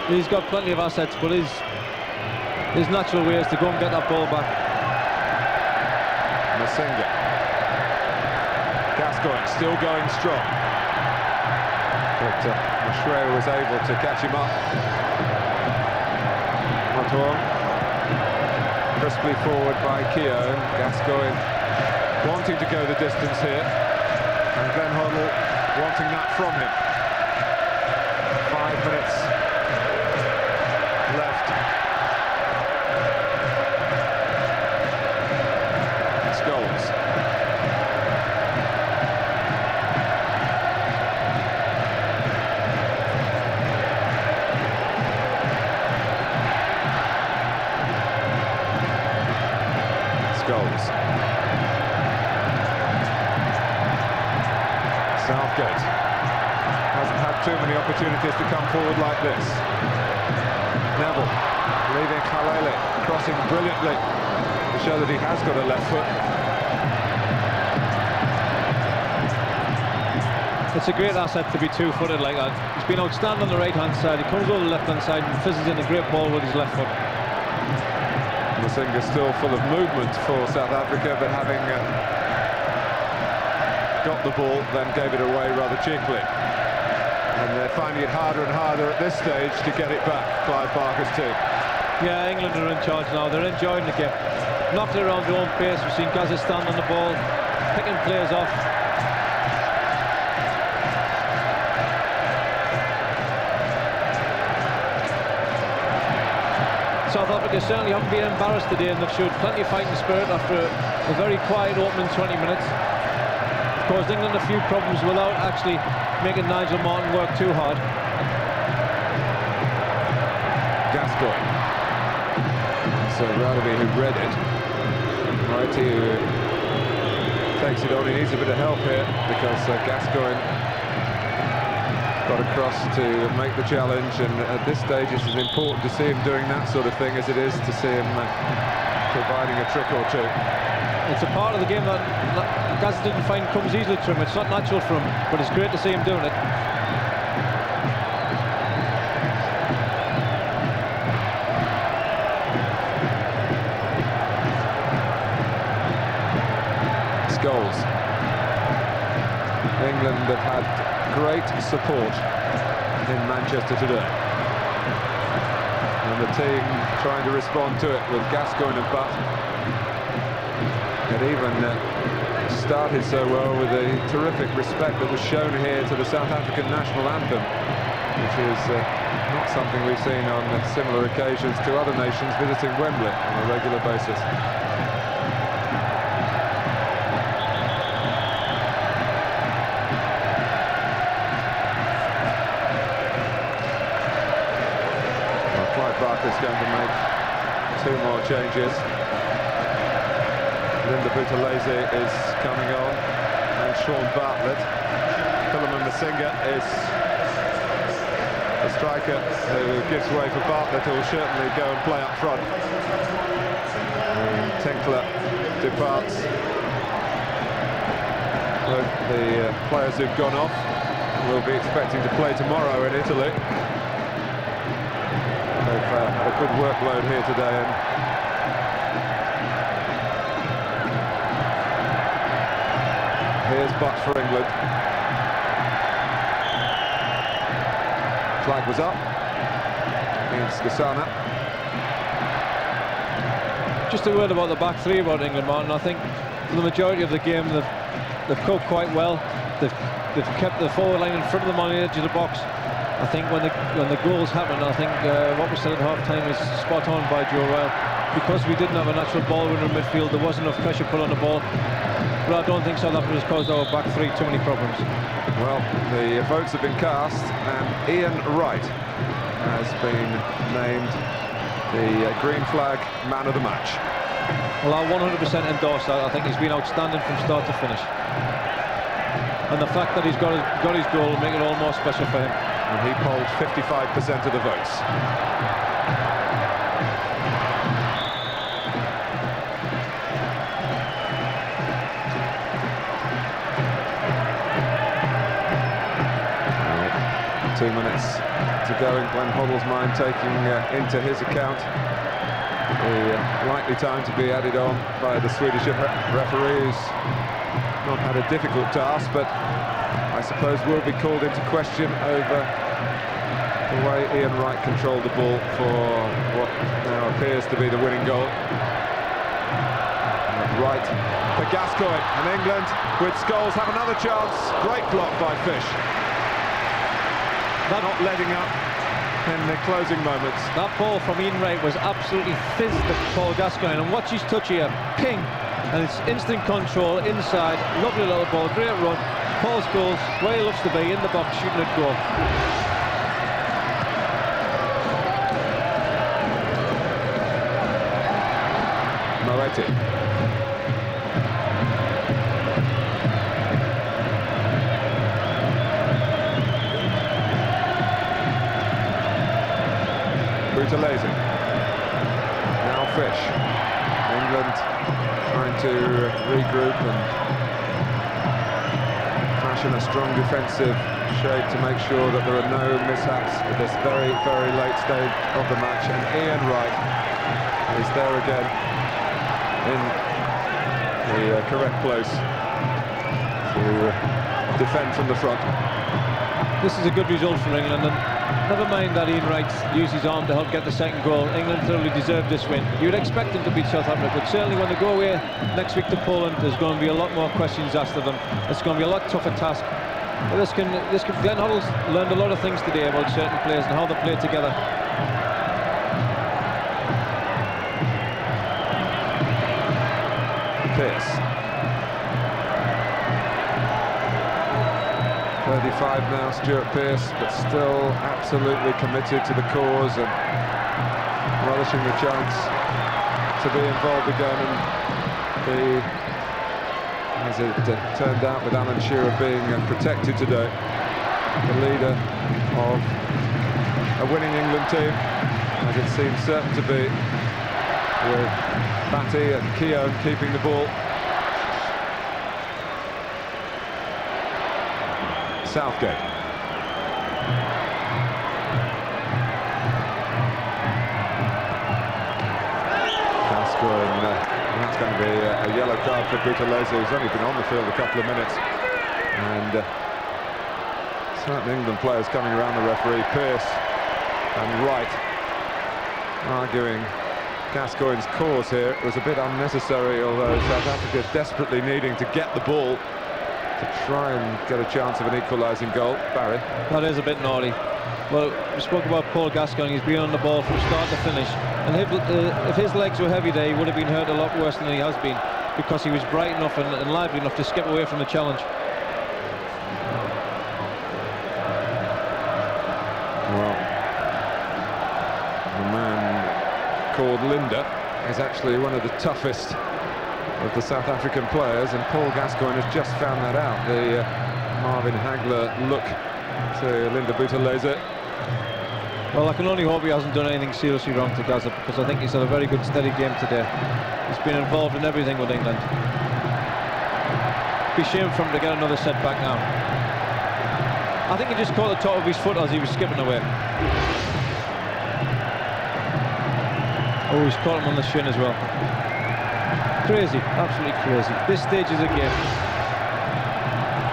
[SPEAKER 5] He's got plenty of assets, but his natural way is to go and get that ball back.
[SPEAKER 4] Masinga. Gascoigne still going strong. But Mashrewa was able to catch him up. Antoine. Crisply forward by Keown. Gascoigne wanting to go the distance here. And Glenn Hoddle wanting that from him. 5 minutes left. Scholes. Scholes. Southgate hasn't had too many opportunities to come forward like this. Neville leaving Kaleli, crossing brilliantly to show that he has got a left foot.
[SPEAKER 5] It's a great asset to be two-footed like that. He's been outstanding on the right-hand side. He comes over the left-hand side and fizzes in a great ball with his left foot.
[SPEAKER 4] Masinga still full of movement for South Africa, but having got the ball, then gave it away rather cheaply. And they're finding it harder and harder at this stage to get it back, Clive Barker's team.
[SPEAKER 5] Yeah, England are in charge now. They're enjoying the game. Knocked it around their own pace. We've seen Kazakhstan on the ball, picking players off. South Africa certainly haven't been embarrassed today, and they've showed plenty of fighting spirit after a very quiet opening 20 minutes. Caused England a few problems without actually making Nigel Martyn work too hard.
[SPEAKER 4] Gascoigne. So Radaby who read it. Moeti who takes it on. He needs a bit of help here because Gascoigne got across to make the challenge, and at this stage it's as important to see him doing that sort of thing as it is to see him providing a trick or two.
[SPEAKER 5] It's a part of the game that Gaz didn't find comes easily to him. It's not natural for him, but it's great to see him doing it.
[SPEAKER 4] Scholes. England have had great support in Manchester today. And the team trying to respond to it with Gascoigne and Butt. It even started so well with the terrific respect that was shown here to the South African national anthem, which is not something we've seen on similar occasions to other nations visiting Wembley on a regular basis. Well, Clive Barker's going to make 2 more changes. Linda Buthelezi is coming on, and Sean Bartlett. Philemon Masinga is the striker who gives way for Bartlett, who will certainly go and play up front. And Tinkler departs. Both the players who've gone off will be expecting to play tomorrow in Italy. They've had a good workload here today, and here's Butt for England. Flag was up against Gasana.
[SPEAKER 5] Just a word about the back three about England, Martin. I think for the majority of the game they've coped quite well. They've kept the forward line in front of them on the edge of the box. I think when the goals happen, I think what was said at half-time is spot on by Joe Ryle. Because we didn't have a natural ball winner in midfield, there wasn't enough pressure put on the ball. But I don't think South Africa has caused our back three too many problems.
[SPEAKER 4] Well, the votes have been cast, and Ian Wright has been named the Green Flag Man of the Match.
[SPEAKER 5] Well, I 100% endorse that. I think he's been outstanding from start to finish. And the fact that he's got his goal will make it all more special for him.
[SPEAKER 4] And he polled 55% of the votes. 2 minutes to go in Glenn Hoddle's mind, taking into his account the likely time to be added on by the Swedish referee, who's not had a difficult task, but I suppose will be called into question over the way Ian Wright controlled the ball for what now appears to be the winning goal. Wright for Gascoigne, and England with Scholes have another chance. Great block by Fish. Not letting up in the closing moments.
[SPEAKER 5] That ball from Ian Wright was absolutely fizzed at Paul Gascoigne, and watch his touch here, ping, and it's instant control inside. Lovely little ball, great run. Paul Scholes, where he loves to be, in the box, shooting at goal.
[SPEAKER 4] Moetti. Butalese. Now Fish. England trying to regroup and fashion a strong defensive shape to make sure that there are no mishaps at this very, very late stage of the match. And Ian Wright is there again in the correct place to defend from the front.
[SPEAKER 5] This is a good result for England, and never mind that Ian Wright used his arm to help get the second goal. England thoroughly deserved this win. You'd expect them to beat South Africa, but certainly when they go away next week to Poland, there's going to be a lot more questions asked of them. It's going to be a lot tougher task. But Glenn Hoddle's learned a lot of things today about certain players and how they play together.
[SPEAKER 4] Pearce. 35 now, Stuart Pearce, but still absolutely committed to the cause and relishing the chance to be involved again. And as it turned out, with Alan Shearer being protected today, the leader of a winning England team, as it seems certain to be, with Batty and Keown keeping the ball. Southgate. Gascoigne, that's going to be a yellow card for Butalese, who's only been on the field a couple of minutes. And certain England players coming around the referee, Pearce and Wright, arguing Gascoigne's cause here. It was a bit unnecessary, although South Africa desperately needing to get the ball to try and get a chance of an equalising goal. Barry?
[SPEAKER 5] That is a bit naughty. Well, we spoke about Paul Gascoigne. He's been on the ball from start to finish, and if his legs were heavy there, he would have been hurt a lot worse than he has been, because he was bright enough and lively enough to skip away from the challenge.
[SPEAKER 4] Well, the man called Linda is actually one of the toughest of the South African players, and Paul Gascoigne has just found that out. The Marvin Hagler look to Linda Butalese.
[SPEAKER 5] Well, I can only hope he hasn't done anything seriously wrong to Gazza, because I think he's had a very good, steady game today. He's been involved in everything with England. Be shame for him to get another setback now. I think he just caught the top of his foot as he was skipping away. Oh, he's caught him on the shin as well. Crazy, absolutely crazy. This stage is a game.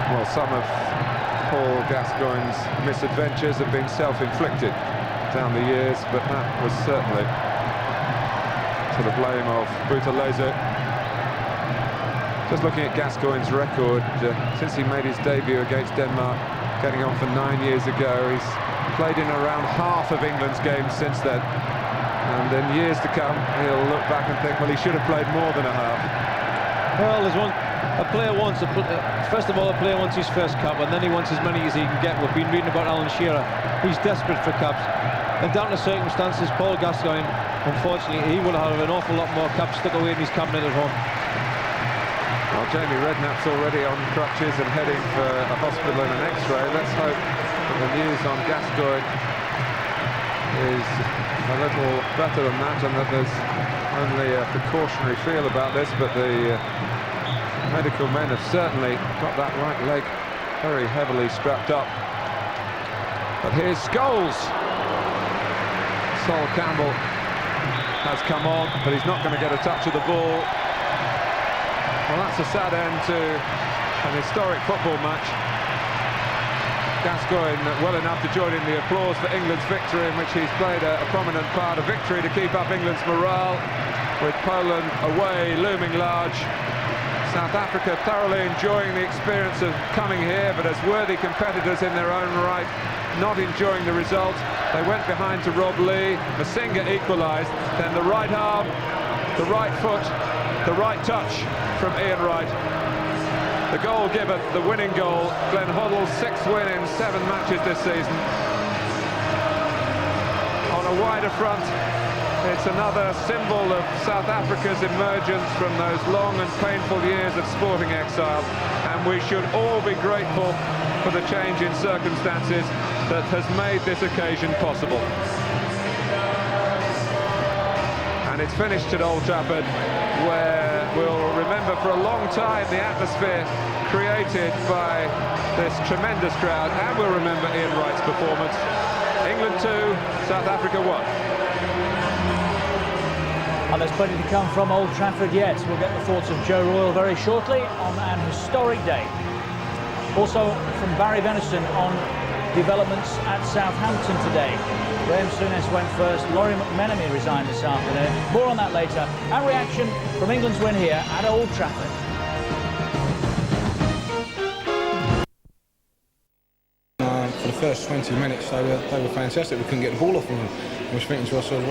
[SPEAKER 4] Well, some of Paul Gascoigne's misadventures have been self-inflicted down the years, but that was certainly to the blame of Butalese. Just looking at Gascoigne's record, since he made his debut against Denmark, getting on for 9 years ago, he's played in around half of England's games since then. And in years to come, he'll look back and think, well, he should have played more than a half.
[SPEAKER 5] Well, there's a player wants, first of all, a player wants his first cap, and then he wants as many as he can get. We've been reading about Alan Shearer. He's desperate for caps. And down to circumstances, Paul Gascoigne, unfortunately, he will have an awful lot more caps stuck away in his cabinet at home.
[SPEAKER 4] Well, Jamie Redknapp's already on crutches and heading for a hospital and an X-ray. Let's hope that the news on Gascoigne is a little better than that, and that there's only a precautionary feel about this, but the medical men have certainly got that right leg very heavily strapped up. But here's Scholes. Sol Campbell has come on, but he's not going to get a touch of the ball. Well, that's a sad end to an historic football match. Gascoigne well enough to join in the applause for England's victory, in which he's played a prominent part. A victory to keep up England's morale, with Poland away looming large. South Africa thoroughly enjoying the experience of coming here, but as worthy competitors in their own right, not enjoying the result. They went behind to Rob Lee, Masinga equalised, then the right arm, the right foot, the right touch from Ian Wright. The goal given, the winning goal, Glenn Hoddle's 6th win in 7 matches this season. On a wider front, it's another symbol of South Africa's emergence from those long and painful years of sporting exile, and we should all be grateful for the change in circumstances that has made this occasion possible. And it's finished at Old Trafford, where we'll remember for a long time the atmosphere created by this tremendous crowd, and we'll remember Ian Wright's performance. England 2, South Africa 1.
[SPEAKER 1] And there's plenty to come from Old Trafford yet. We'll get the thoughts of Joe Royle very shortly on an historic day. Also from Barry Venison on developments at Southampton today. Graham Souness went first, Laurie McMenemy resigned this afternoon. More on that later. And reaction from England's win here at Old Trafford.
[SPEAKER 6] For the first 20 minutes they were fantastic. We couldn't get the ball off them. We was thinking to ourselves,